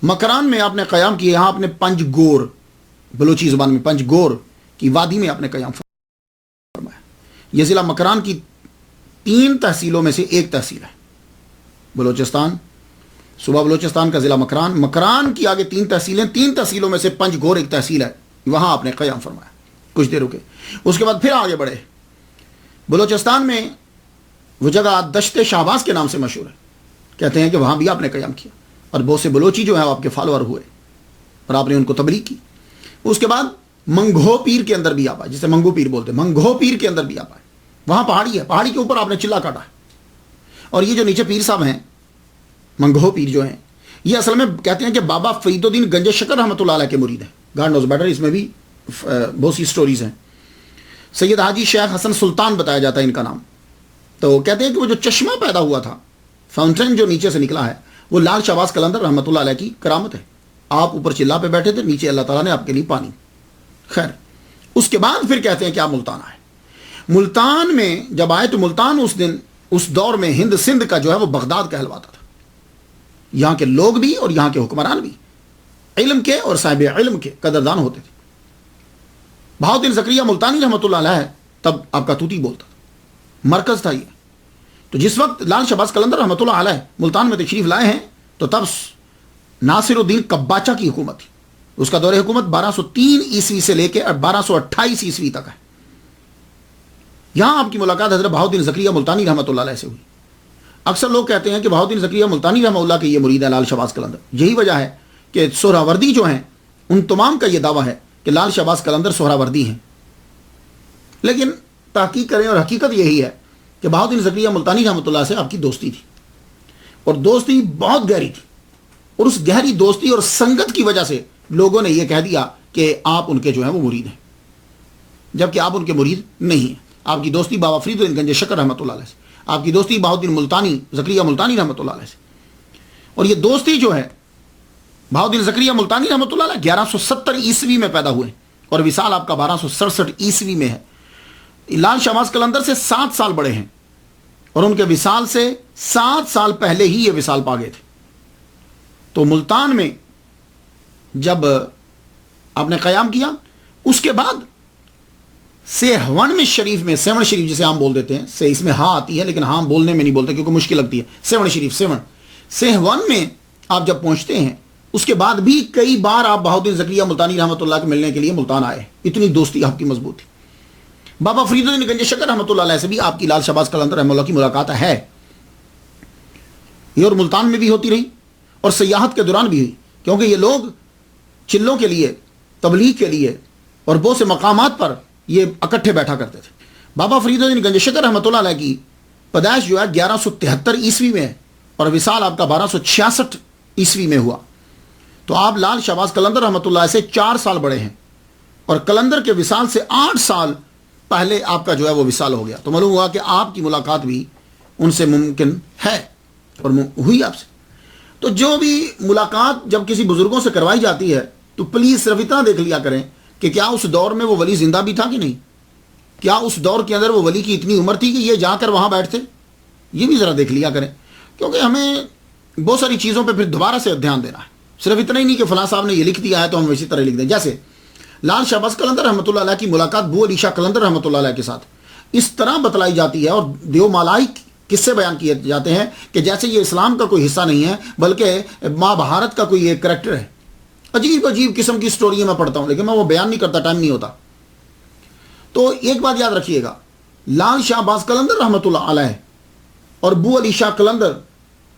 مکران میں آپ نے قیام کیا. یہاں آپ نے پنج گور، بلوچی زبان میں پنج گور کی وادی میں آپ نے قیام فرمایا. یہ ضلع مکران کی 3 تحصیلوں میں سے ایک تحصیل ہے. بلوچستان، صوبہ بلوچستان کا ضلع مکران کی آگے 3 تحصیلیں، 3 تحصیلوں میں سے پنج گور ایک تحصیل ہے. وہاں آپ نے قیام فرمایا. کچھ دیر رکے. اس کے بعد پھر آگے بڑھے. بلوچستان میں وہ جگہ دشت شہباز کے نام سے مشہور ہے. کہتے ہیں کہ وہاں بھی آپ نے قیام کیا، اور بہت سے بلوچی جو ہیں آپ کے فالوور ہوئے اور آپ نے ان کو تبلیغ کی. اس کے بعد منگھو پیر کے اندر بھی آپ آئے، جسے منگو پیر بولتے ہیں. منگھو پیر کے اندر بھی آپ آئے. وہاں پہاڑی ہے، پہاڑی کے اوپر آپ نے چلا کاٹا ہے. اور یہ جو نیچے پیر صاحب ہیں، منگھو پیر جو ہیں، یہ اصل میں کہتے ہیں کہ بابا فرید الدین گنج شکر رحمۃ اللہ علیہ کے مرید ہیں. گاڈ نوز بیٹر، اس میں بھی بہت سی سٹوریز ہیں. سید حاجی شیخ حسن سلطان بتایا جاتا ہے ان کا نام. تو کہتے ہیں کہ وہ جو چشمہ پیدا ہوا تھا، فاؤنٹین جو نیچے سے نکلا ہے، وہ لال شہباز قلندر رحمۃ اللہ علیہ کی کرامت ہے. آپ اوپر چلا پہ بیٹھے تھے، نیچے اللہ تعالیٰ نے آپ کے لیے پانی. خیر، اس کے بعد پھر کہتے ہیں کہ آپ ملتان آئے. ملتان میں جب آئے تو ملتان اس دور میں ہند سندھ کا جو ہے وہ بغداد کہلواتا تھا. یہاں کے لوگ بھی اور یہاں کے حکمران بھی علم کے اور صاحب علم کے قدردان ہوتے تھے. بہاؤالدین زکریا ملتانی رحمۃ اللہ علیہ تب آپ کا توتی بولتا تھا، مرکز تھا یہ. تو جس وقت لال شہباز قلندر رحمۃ اللہ علیہ ملتان میں تشریف لائے ہیں تو تب ناصر الدین قباچہ کی حکومت تھی. اس کا دور حکومت 1203 عیسوی سے لے کے 1228 عیسوی تک ہے. یہاں آپ کی ملاقات حضرت بہاؤالدین زکریا ملتانی رحمۃ اللہ علیہ سے ہوئی. اکثر لوگ کہتے ہیں کہ بہاؤالدین زکریا ملتانی رحمۃ اللہ کے یہ مرید ہے لال شہباز قلندر. یہی وجہ ہے کہ سہراوردی جو ہیں ان تمام کا یہ دعویٰ ہے کہ لال شہباز قلندر سہراوردی ہیں. لیکن تحقیق کریں اور حقیقت یہی ہے کہ بہاؤالدین زکریا ملتانی رحمۃ اللہ سے آپ کی دوستی تھی، اور دوستی بہت گہری تھی. اور اس گہری دوستی اور سنگت کی وجہ سے لوگوں نے یہ کہہ دیا کہ آپ ان کے جو ہیں وہ مرید ہیں، جبکہ آپ ان کے مرید نہیں ہیں. آپ کی دوستی بابا فرید الدین گنج شکر رحمۃ اللہ علیہ سے، آپ کی دوستی بہاؤالدین ملتانی زکریا ملتانی رحمۃ اللہ علیہ سے. اور یہ دوستی جو ہے بہاؤالدین زکریا ملتانی رحمۃ اللہ علیہ 1170 عیسوی میں پیدا ہوئے اور وصال آپ کا 1267 عیسوی میں ہے. لال شہباز قلندر سے 7 سال بڑے ہیں اور ان کے وصال سے 7 سال پہلے ہی یہ وصال پا گئے تھے. تو ملتان میں جب آپ نے قیام کیا، اس کے بعد سیون میں شریف میں، سیون شریف جسے ہم بول دیتے ہیں، اس میں ہاں آتی ہے لیکن ہاں بولنے میں نہیں بولتے کیونکہ مشکل لگتی ہے. سیون شریف، سیون میں آپ جب پہنچتے ہیں، اس کے بعد بھی کئی بار آپ بہاؤالدین زکریا ملتانی رحمۃ اللہ کے ملنے کے لیے ملتان آئے. اتنی دوستی آپ کی مضبوط تھی. بابا فرید الدین گنج شکر رحمۃ اللہ علیہ سے بھی آپ کی لال شہباز قلندر رحمۃ اللہ کی ملاقات ہے. یہ اور ملتان میں بھی ہوتی رہی اور سیاحت کے دوران بھی ہوئی، کیونکہ یہ لوگ چلوں کے لیے، تبلیغ کے لیے اور بہت سے مقامات پر یہ اکٹھے بیٹھا کرتے تھے. بابا فرید الدین گنج شکر رحمۃ اللہ علیہ کی پیدائش جو ہے 1173 عیسوی میں اور وصال آپ کا 1266 عیسوی میں ہوا. تو آپ لال شہباز قلندر رحمۃ اللہ سے 4 سال بڑے ہیں، اور قلندر کے وصال سے 8 سال پہلے آپ کا جو ہے وہ وصال ہو گیا. تو معلوم ہوا کہ آپ کی ملاقات بھی ان سے ممکن ہے اور ہوئی آپ سے. تو جو بھی ملاقات جب کسی بزرگوں سے کروائی جاتی ہے تو پلیز صرف اتنا دیکھ لیا کریں کہ کیا اس دور میں وہ ولی زندہ بھی تھا کہ نہیں، کیا اس دور کے اندر وہ ولی کی اتنی عمر تھی کہ یہ جا کر وہاں بیٹھتے. یہ بھی ذرا دیکھ لیا کریں، کیونکہ ہمیں بہت ساری چیزوں پہ پھر دوبارہ سے دھیان دینا ہے. صرف اتنا ہی نہیں کہ فلاں صاحب نے یہ لکھ دیا ہے تو ہم اسی طرح لکھ دیں. جیسے لال شہباز قلندر رحمۃ اللہ علیہ کی ملاقات بو علی شاہ قلندر رحمۃ اللہ علیہ کے ساتھ اس طرح بتلائی جاتی ہے اور دیو مالائی قصے بیان کیے جاتے ہیں کہ جیسے یہ اسلام کا کوئی حصہ نہیں ہے بلکہ ماں بھارت کا کوئی ایک کریکٹر ہے. عجیب عجیب قسم کی سٹوریاں میں پڑھتا ہوں لیکن میں وہ بیان نہیں کرتا، ٹائم نہیں ہوتا. تو ایک بات یاد رکھیے گا، لال شہباز قلندر رحمۃ اللہ علیہ اور بو علی شاہ قلندر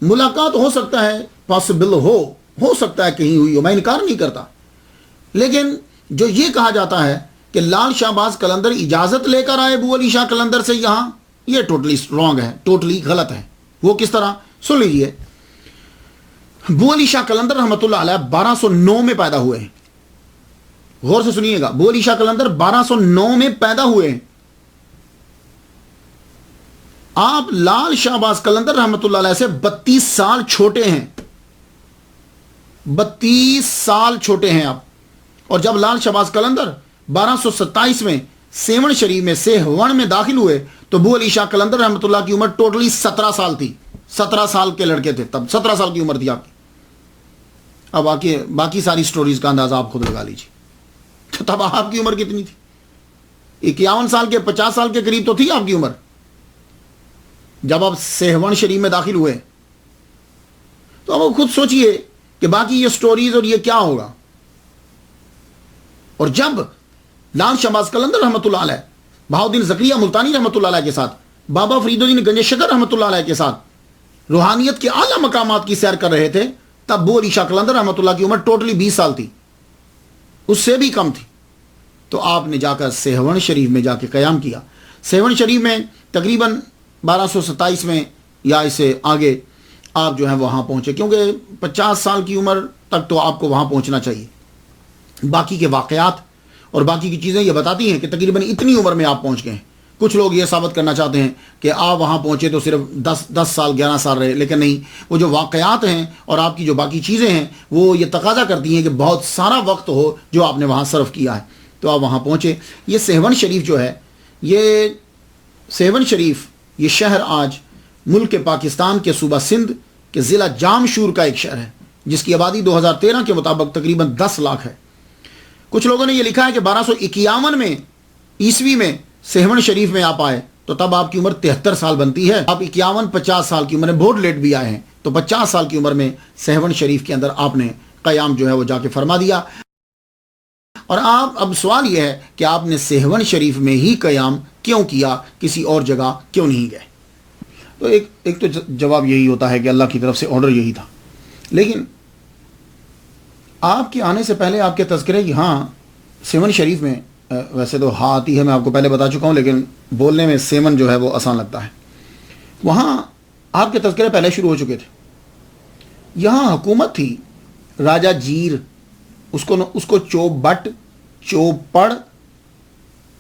ملاقات ہو سکتا ہے، پاسبل ہو سکتا ہے کہیں ہوئی ہو، میں انکار نہیں کرتا. لیکن جو یہ کہا جاتا ہے کہ لال شہباز قلندر اجازت لے کر آئے بو علی شاہ قلندر سے یہاں، یہ ٹوٹلی رانگ ہے، ٹوٹلی غلط ہے. وہ کس طرح؟ سن لیجئے. بو علی شاہ قلندر رحمۃ اللہ علیہ 1209 میں پیدا ہوئے ہیں. غور سے سنیے گا، بو علی شاہ قلندر 1209 میں پیدا ہوئے ہیں. آپ لال شہباز قلندر رحمۃ اللہ علیہ سے 32 سال چھوٹے ہیں. 32 سال چھوٹے ہیں آپ. اور جب لال شہباز قلندر 1227 میں سیون شریف میں سیون میں داخل ہوئے تو بو علی شاہ قلندر رحمۃ اللہ کی عمر ٹوٹلی 17 سال تھی. 17 سال کے لڑکے تھے تب، 17 سال کی عمر تھی آپ کی. اب باقی ساری سٹوریز کا اندازہ آپ خود لگا لیجیے. تو تب آپ کی عمر کتنی تھی؟ 51 سال کے 50 سال کے قریب تو تھی آپ کی عمر جب آپ سیون شریف میں داخل ہوئے. تو اب خود سوچئے کہ باقی یہ سٹوریز اور یہ کیا ہوگا. اور جب لال شہباز قلندر رحمۃ اللہ علیہ بہاؤالدین زکریا ملتانی رحمۃ اللہ علیہ کے ساتھ، بابا فرید الدین گنج شکر رحمۃ اللہ علیہ کے ساتھ روحانیت کے اعلیٰ مقامات کی سیر کر رہے تھے، تب بو علی شاہ قلندر رحمۃ اللہ کی عمر ٹوٹلی 20 سال تھی، اس سے بھی کم تھی. تو آپ نے جا کر سیون شریف میں جا کے قیام کیا. سیون شریف میں تقریباً 1227 میں یا اس سے آگے آپ جو ہیں وہاں پہنچے، کیونکہ 50 سال کی عمر تک تو آپ کو وہاں پہنچنا چاہیے. باقی کے واقعات اور باقی کی چیزیں یہ بتاتی ہیں کہ تقریباً اتنی عمر میں آپ پہنچ گئے ہیں. کچھ لوگ یہ ثابت کرنا چاہتے ہیں کہ آپ وہاں پہنچے تو صرف 10 سال 11 سال رہے، لیکن نہیں، وہ جو واقعات ہیں اور آپ کی جو باقی چیزیں ہیں وہ یہ تقاضا کرتی ہیں کہ بہت سارا وقت ہو جو آپ نے وہاں صرف کیا ہے. تو آپ وہاں پہنچے. یہ سیون شریف جو ہے، یہ سیون شریف یہ شہر آج ملک پاکستان کے صوبہ سندھ کے ضلع جامشور کا ایک شہر ہے، جس کی آبادی 2013 کے مطابق تقریباً 10 لاکھ ہے. کچھ لوگوں نے یہ لکھا ہے کہ 1251 میں عیسوی میں سیون شریف میں آپ آئے تو تب آپ کی عمر 73 سال بنتی ہے. آپ 51-50 سال کی عمر میں بہت لیٹ بھی آئے ہیں، تو 50 سال کی عمر میں سیون شریف کے اندر آپ نے قیام جو ہے وہ جا کے فرما دیا. اور آپ اب سوال یہ ہے کہ آپ نے سیون شریف میں ہی قیام کیوں کیا، کسی اور جگہ کیوں نہیں گئے؟ تو ایک تو جواب یہی ہوتا ہے کہ اللہ کی طرف سے آرڈر یہی تھا. لیکن آپ کے آنے سے پہلے آپ کے تذکرے کی، ہاں سیون شریف میں ویسے تو ہاں آتی ہے، میں آپ کو پہلے بتا چکا ہوں، لیکن بولنے میں سیون جو ہے وہ آسان لگتا ہے. وہاں آپ کے تذکرے پہلے شروع ہو چکے تھے. یہاں حکومت تھی راجہ جیر، اس کو چوبٹ، چوپڑ،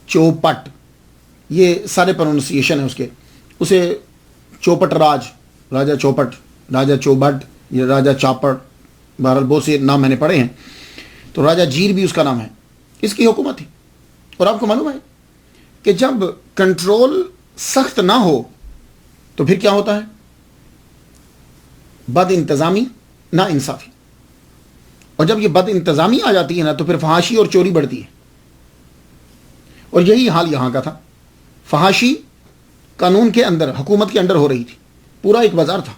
چوپٹ، یہ سارے پروننسیشن ہیں اس کے. اسے چوپٹ راجہ چوپٹ، راجہ چوبٹ یا راجہ چاپڑ، بہرحال بہت سے نام میں نے پڑھے ہیں. تو راجہ جیر بھی اس کا نام ہے. اس کی حکومت تھی. اور آپ کو معلوم ہے کہ جب کنٹرول سخت نہ ہو تو پھر کیا ہوتا ہے؟ بد انتظامی، نا انصافی. اور جب یہ بد انتظامی آ جاتی ہے نا تو پھر فحاشی اور چوری بڑھتی ہے. اور یہی حال یہاں کا تھا. فحاشی قانون کے اندر، حکومت کے اندر ہو رہی تھی. پورا ایک بازار تھا،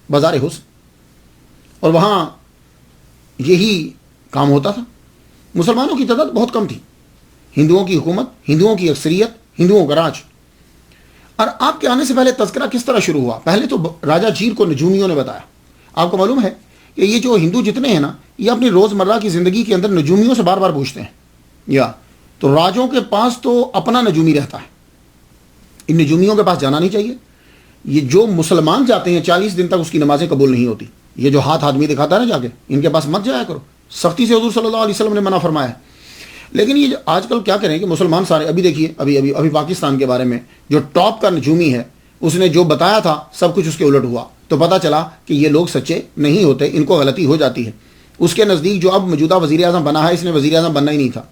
بازار حسن، اور وہاں یہی کام ہوتا تھا. مسلمانوں کی تعداد بہت کم تھی. ہندوؤں کی حکومت، ہندوؤں کی اکثریت، ہندوؤں کا راج. اور آپ کے آنے سے پہلے تذکرہ کس طرح شروع ہوا؟ پہلے تو راجا جیر کو نجومیوں نے بتایا. آپ کو معلوم ہے کہ یہ جو ہندو جتنے ہیں نا، یہ اپنی روزمرہ کی زندگی کے اندر نجومیوں سے بار بار پوچھتے ہیں. یا تو راجوں کے پاس تو اپنا نجومی رہتا ہے، ان نجومیوں کے پاس جانا نہیں چاہیے. یہ جو مسلمان جاتے ہیں 40 دن تک اس کی نمازیں قبول نہیں ہوتی. یہ جو ہاتھ آدمی دکھاتا ہے نا جا کے، ان کے پاس مت جایا کرو. سختی سے حضور صلی اللہ علیہ وسلم نے منع فرمایا ہے. لیکن یہ آج کل کیا کریں کہ مسلمان سارے، ابھی دیکھیے ابھی پاکستان کے بارے میں جو ٹاپ کا نجومی ہے، اس نے جو بتایا تھا سب کچھ اس کے الٹ ہوا. تو پتہ چلا کہ یہ لوگ سچے نہیں ہوتے، ان کو غلطی ہو جاتی ہے. اس کے نزدیک جو اب موجودہ وزیر اعظم بنا ہے، اس نے وزیر اعظم بننا ہی نہیں تھا.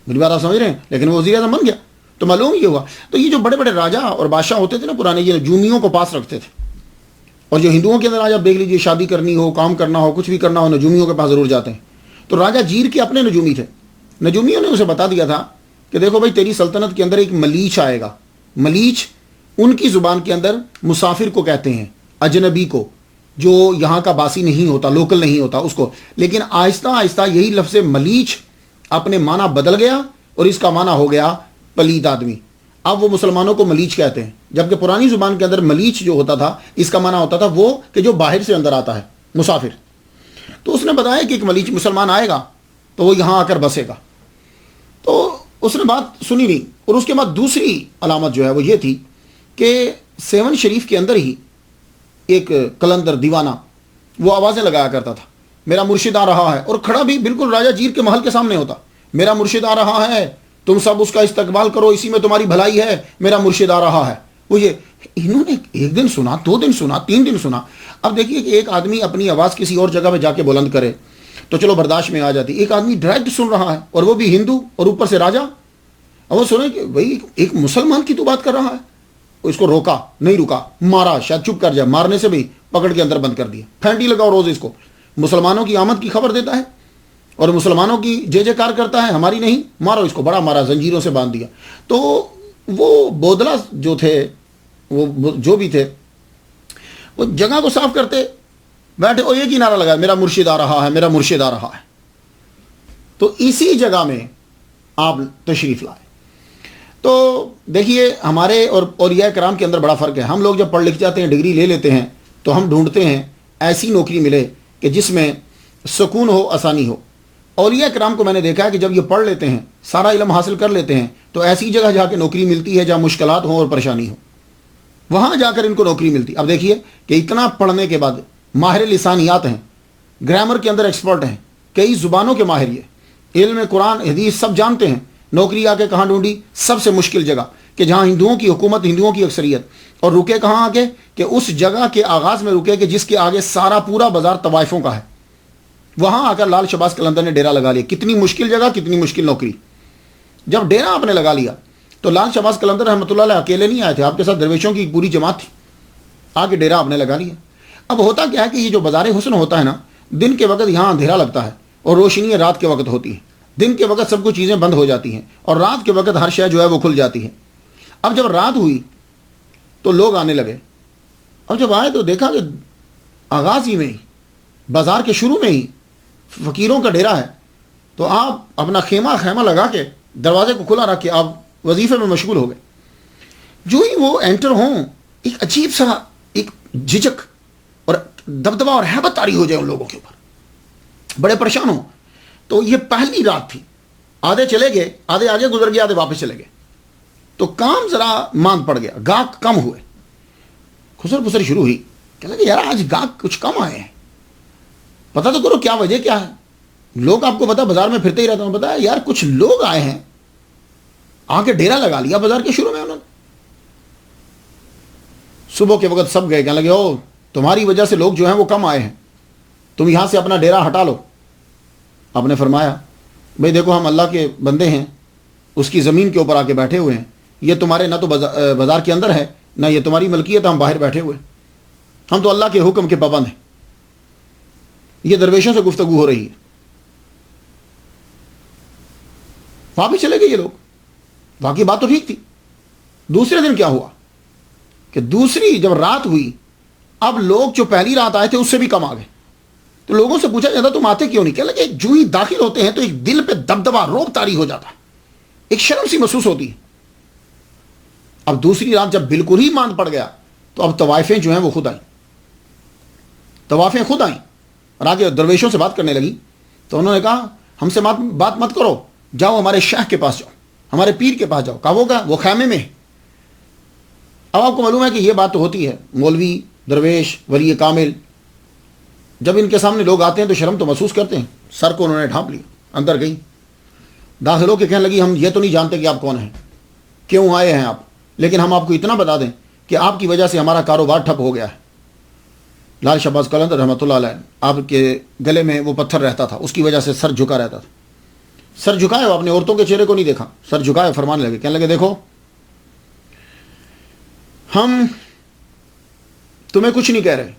میری بات آپ سمجھ رہے ہیں؟ لیکن وہ وزیر اعظم بن گیا. تو معلوم یہ ہوا. تو یہ جو بڑے بڑے راجا اور بادشاہ ہوتے تھے نا پرانے، یہ نجومیوں کو پاس رکھتے تھے. اور جو ہندوؤں کے اندر آج آپ دیکھ لیجیے، شادی کرنی ہو، کام کرنا ہو، کچھ بھی کرنا ہو، نجومیوں کے پاس ضرور جاتے ہیں. تو راجا جیر کے اپنے نجومی تھے. نجومیوں نے اسے بتا دیا تھا کہ دیکھو بھائی، تیری سلطنت کے اندر ایک ملیچ آئے گا. ملیچ ان کی زبان کے اندر مسافر کو کہتے ہیں، اجنبی کو، جو یہاں کا باسی نہیں ہوتا، لوکل نہیں ہوتا اس کو. لیکن آہستہ آہستہ یہی لفظ ملیچ اپنے معنی بدل گیا اور اس کا معنی ہو گیا پلید آدمی. اب وہ مسلمانوں کو ملیچ کہتے ہیں، جبکہ پرانی زبان کے اندر ملیچ جو ہوتا تھا، اس کا معنی ہوتا تھا وہ کہ جو باہر سے اندر آتا ہے، مسافر. تو اس نے بتایا کہ ایک ملیچ مسلمان آئے گا تو وہ یہاں آ کر بسے گا. تو اس نے بات سنی نہیں. اور اس کے بعد دوسری علامت جو ہے وہ یہ تھی کہ 7 شریف کے اندر ہی ایک قلندر دیوانہ وہ آوازیں لگایا کرتا تھا، میرا مرشد آ رہا ہے. اور کھڑا بھی بالکل راجا جیر کے محل کے سامنے ہوتا، میرا مرشد آ رہا ہے، تم سب اس کا استقبال کرو، اسی میں تمہاری بھلائی ہے، میرا مرشد آ رہا ہے. وہ یہ انہوں نے ایک دن سنا، 2 دن سنا، 3 دن سنا. اب دیکھیے کہ ایک آدمی اپنی آواز کسی اور جگہ پہ جا کے بلند کرے تو چلو برداشت میں آ جاتی. ایک آدمی ڈائریکٹ سن رہا ہے اور وہ بھی ہندو اور اوپر سے راجا. اب وہ سنے کہ بھائی ایک مسلمان کی تو بات کر رہا ہے. اس کو روکا نہیں، رکا، مارا، شاید چپ کر جائے، مارنے سے بھی پکڑ کے اندر بند کر دیا. پھینٹی لگاؤ روز اس کو. مسلمانوں کی آمد کی خبر دیتا ہے اور مسلمانوں کی جے جے کار کرتا ہے، ہماری نہیں. مارو اس کو، بڑا مارا، زنجیروں سے باندھ دیا. تو وہ بودلا جو تھے، وہ جو بھی تھے، وہ جگہ کو صاف کرتے بیٹھے اور ایک ہی نعرہ لگا، میرا مرشد آ رہا ہے، میرا مرشد آ رہا ہے. تو اسی جگہ میں آپ تشریف لائے. تو دیکھیے ہمارے اور اولیاء کرام کے اندر بڑا فرق ہے. ہم لوگ جب پڑھ لکھ جاتے ہیں، ڈگری لے لیتے ہیں، تو ہم ڈھونڈتے ہیں ایسی نوکری ملے کہ جس میں سکون ہو، آسانی ہو. اولیاء کرام کو میں نے دیکھا ہے کہ جب یہ پڑھ لیتے ہیں، سارا علم حاصل کر لیتے ہیں، تو ایسی جگہ جا کے نوکری ملتی ہے جہاں مشکلات ہوں اور پریشانی ہو، وہاں جا کر ان کو نوکری ملتی. اب دیکھیے کہ اتنا پڑھنے کے بعد ماہر لسانیات ہیں، گرامر کے اندر ایکسپرٹ ہیں، کئی زبانوں کے ماہر، یہ علم قرآن حدیث سب جانتے ہیں. نوکری آ کے کہاں ڈھونڈی؟ سب سے مشکل جگہ، کہ جہاں ہندوؤں کی حکومت، ہندوؤں کی اکثریت. اور رکے کہاں آ کے؟ کہ اس جگہ کے آغاز میں رکے کہ جس کے آگے سارا پورا بازار طوائفوں کا ہے. وہاں آ کر لال شہباز قلندر نے ڈیرا لگا لیا. کتنی مشکل جگہ، کتنی مشکل نوکری. جب ڈیرا آپ نے لگا لیا تو لال شہباز قلندر رحمۃ اللہ علیہ اکیلے نہیں آئے تھے، آپ کے ساتھ درویشوں کی پوری جماعت تھی. آ کے ڈیرا آپ نے لگا لیا. اب ہوتا کیا ہے کہ یہ جو بازار حسن ہوتا ہے نا، دن کے وقت یہاں اندھیرا لگتا ہے اور روشنی رات کے وقت ہوتی ہے. دن کے وقت سب کچھ چیزیں بند ہو جاتی ہیں اور رات کے وقت ہر شے جو ہے وہ کھل جاتی ہے. اب جب رات ہوئی تو لوگ آنے لگے. اب جب آئے تو دیکھا کہ آغاز ہی میں ہی، بازار کے شروع میں ہی فقیروں کا ڈیرا ہے. تو آپ اپنا خیمہ لگا کے دروازے کو کھلا رکھ کے آپ وظیفے میں مشغول ہو گئے. جو ہی وہ انٹر ہوں، ایک عجیب سا ایک جھجک اور دبدبا اور ہیبت طاری ہو جائے ان لوگوں کے اوپر، بڑے پریشان ہوں. تو یہ پہلی رات تھی، آدھے چلے گئے، آدھے آگے گزر گئے، آدھے واپس چلے گئے. تو کام ذرا ماند پڑ گیا، گاہک کم ہوئے. خسر پسر شروع ہوئی، کہنے لگے یار آج گاہک کچھ کم آئے ہیں، پتہ تو کرو کیا وجہ کیا ہے. لوگ آپ کو پتا بازار میں پھرتے ہی رہتا ہوں، پتا ہے یار کچھ لوگ آئے ہیں، آ کے ڈیرا لگا لیا بازار کے شروع میں انہوں نے. صبح کے وقت سب گئے، کہنے لگے او تمہاری وجہ سے لوگ جو ہیں وہ کم آئے ہیں، تم یہاں سے اپنا ڈیرا ہٹا لو. آپ نے فرمایا بھئی دیکھو ہم اللہ کے بندے ہیں، اس کی زمین کے اوپر آ کے بیٹھے ہوئے ہیں، یہ تمہارے نہ تو بازار کے اندر ہے نہ یہ تمہاری ملکیت، ہم باہر بیٹھے ہوئے، ہم تو اللہ کے حکم کے پابند ہیں۔ یہ درویشوں سے گفتگو ہو رہی ہے۔ واپس چلے گئے یہ لوگ، باقی بات تو ٹھیک تھی۔ دوسرے دن کیا ہوا کہ دوسری جب رات ہوئی، اب لوگ جو پہلی رات آئے تھے اس سے بھی کم آ گئے۔ تو لوگوں سے پوچھا جاتا تم آتے کیوں نہیں؟ کہنے لگے جو ہی داخل ہوتے ہیں تو ایک دل پہ دبدبا، روب طاری ہو جاتا ہے، ایک شرم سی محسوس ہوتی ہے۔ اب دوسری رات جب بالکل ہی ماند پڑ گیا تو اب طوائفیں جو ہیں وہ خود آئیں، طوائفیں خود آئیں اور آگے درویشوں سے بات کرنے لگی۔ تو انہوں نے کہا ہم سے بات مت کرو، جاؤ ہمارے شیخ کے پاس جاؤ، ہمارے پیر کے پاس جاؤ۔ کہا وہ خیمے میں ہے۔ اب آپ کو معلوم ہے کہ یہ بات تو ہوتی ہے، مولوی، درویش، ولی کامل جب ان کے سامنے لوگ آتے ہیں تو شرم تو محسوس کرتے ہیں۔ سر کو انہوں نے ڈھانپ لیا، اندر گئی، داخل ہو کے کہنے لگی ہم یہ تو نہیں جانتے کہ آپ کون ہیں، کیوں آئے ہیں آپ، لیکن ہم آپ کو اتنا بتا دیں کہ آپ کی وجہ سے ہمارا کاروبار ٹھپ ہو گیا ہے۔ لال شہباز قلندر رحمۃ اللہ علیہ، آپ کے گلے میں وہ پتھر رہتا تھا، اس کی وجہ سے سر جھکا رہتا تھا۔ سر جھکائے، وہ اپنے عورتوں کے چہرے کو نہیں دیکھا، سر جھکائے، فرمانے لگے، کہنے لگے دیکھو ہم تمہیں کچھ نہیں کہہ رہے،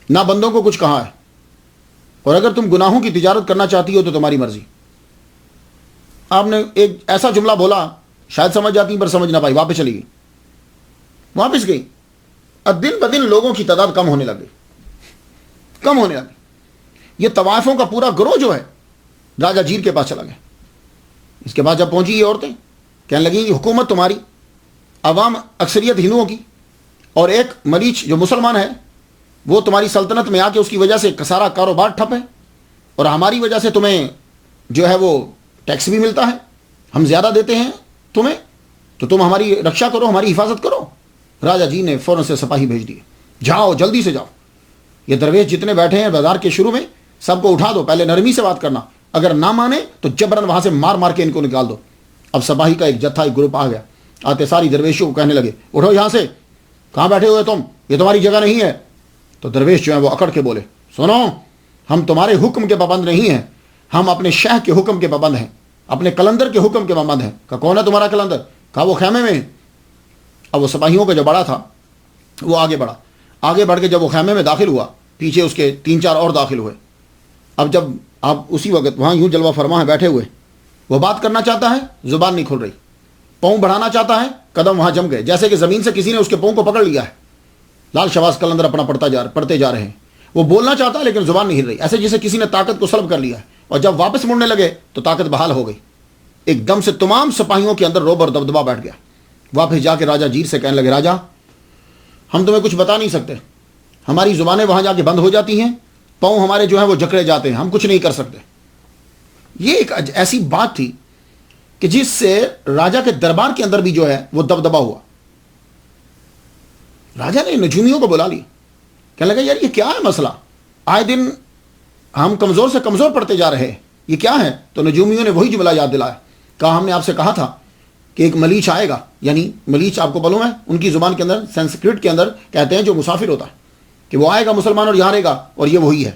نہ بندوں کو کچھ کہا ہے، اور اگر تم گناہوں کی تجارت کرنا چاہتی ہو تو تمہاری مرضی۔ آپ نے ایک ایسا جملہ بولا، شاید سمجھ جاتی پر سمجھ نہ پائی، واپس چلی گئی، واپس گئی۔ اب دن بدن لوگوں کی تعداد کم ہونے لگی۔ یہ طوائفوں کا پورا گروہ جو ہے راجہ جیر کے پاس چلا گیا۔ اس کے بعد جب پہنچی یہ عورتیں کہنے لگیں یہ حکومت تمہاری، عوام اکثریت ہندوؤں کی، اور ایک مریچ جو مسلمان ہے وہ تمہاری سلطنت میں آ کے اس کی وجہ سے سارا کاروبار ٹھپ ہے، اور ہماری وجہ سے تمہیں جو ہے وہ ٹیکس بھی ملتا ہے، ہم زیادہ دیتے ہیں تمہیں، تو تم ہماری رکشا کرو، ہماری حفاظت کرو۔ راجہ جی نے فوراً سے سپاہی بھیج دیے، جاؤ جلدی سے جاؤ، یہ درویش جتنے بیٹھے ہیں بازار کے شروع میں سب کو اٹھا دو، پہلے نرمی سے بات کرنا، اگر نہ مانے تو جبرن وہاں سے مار مار کے ان کو نکال دو۔ اب سپاہی کا ایک جتھا، ایک گروپ آ گیا، آتے ساری درویشوں کو کہنے لگے اٹھو یہاں سے، کہاں بیٹھے ہوئے تم، یہ تمہاری جگہ نہیں ہے۔ تو درویش جو ہیں وہ اکڑ کے بولے سنو، ہم تمہارے حکم کے پابند نہیں ہیں، ہم اپنے شیخ کے حکم کے پابند ہیں، اپنے قلندر کے حکم کے پابند ہیں۔ کہا کون ہے تمہارا قلندر؟ کہا وہ خیمے میں۔ اب وہ سپاہیوں کا جو بڑا تھا وہ آگے بڑھ کے جب وہ خیمے میں داخل ہوا، پیچھے اس کے 3-4 اور داخل ہوئے۔ اب جب آپ اسی وقت وہاں یوں جلوہ فرما ہے بیٹھے ہوئے، وہ بات کرنا چاہتا ہے، زبان نہیں کھل رہی، پاؤں بڑھانا چاہتا ہے، قدم وہاں جم گئے، جیسے کہ زمین سے کسی نے اس کے پاؤں کو پکڑ لیا ہے۔ لال شہباز قلندر اپنا پڑھتے جا رہے ہیں، وہ بولنا چاہتا ہے لیکن زبان نہیں ہل رہی، ایسے جیسے کسی نے طاقت کو سلب کر لیا ہے، اور جب واپس مڑنے لگے تو طاقت بحال ہو گئی۔ ایک دم سے تمام سپاہیوں کے اندر روب اور دبدبا بیٹھ گیا۔ واپس جا کے راجہ جیر سے کہنے لگے راجہ ہم تمہیں کچھ بتا نہیں سکتے، ہماری زبانیں وہاں جا کے بند ہو جاتی ہیں، پاؤں ہمارے جو ہیں وہ جکڑے جاتے ہیں، ہم کچھ نہیں کر سکتے۔ یہ ایک ایسی بات تھی کہ جس سے راجہ کے دربار کے اندر بھی جو ہے وہ دبدبا ہوا۔ راجہ نے نجومیوں کو بلا لی، کہنے لگا یار یہ کیا ہے مسئلہ، آئے دن ہم کمزور سے کمزور پڑتے جا رہے ہیں، یہ کیا ہے؟ تو نجومیوں نے وہی جملہ یاد دلایا، کہا ہم نے آپ سے کہا تھا کہ ایک ملیچ آئے گا، یعنی ملیچ آپ کو معلوم ہے ان کی زبان کے اندر سنسکرت کے اندر کہتے ہیں جو مسافر ہوتا ہے، کہ وہ آئے گا مسلمان اور یہاں رہے گا، اور یہ وہی ہے،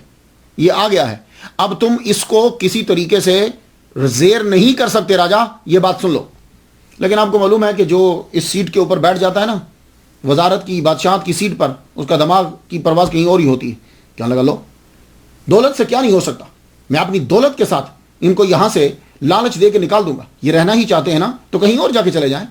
یہ آ گیا ہے۔ اب تم اس کو کسی طریقے سے زیر نہیں کر سکتے راجہ، یہ بات سن لو۔ لیکن آپ کو معلوم ہے کہ جو اس سیٹ کے اوپر بیٹھ جاتا ہے نا، وزارت کی، بادشاہت کی سیٹ پر، اس کا دماغ کی پرواز کہیں اور ہی ہوتی ہے۔ کیا لگا لو دولت سے کیا نہیں ہو سکتا، میں اپنی دولت کے ساتھ ان کو یہاں سے لالچ دے کے نکال دوں گا، یہ رہنا ہی چاہتے ہیں نا تو کہیں اور جا کے چلے جائیں۔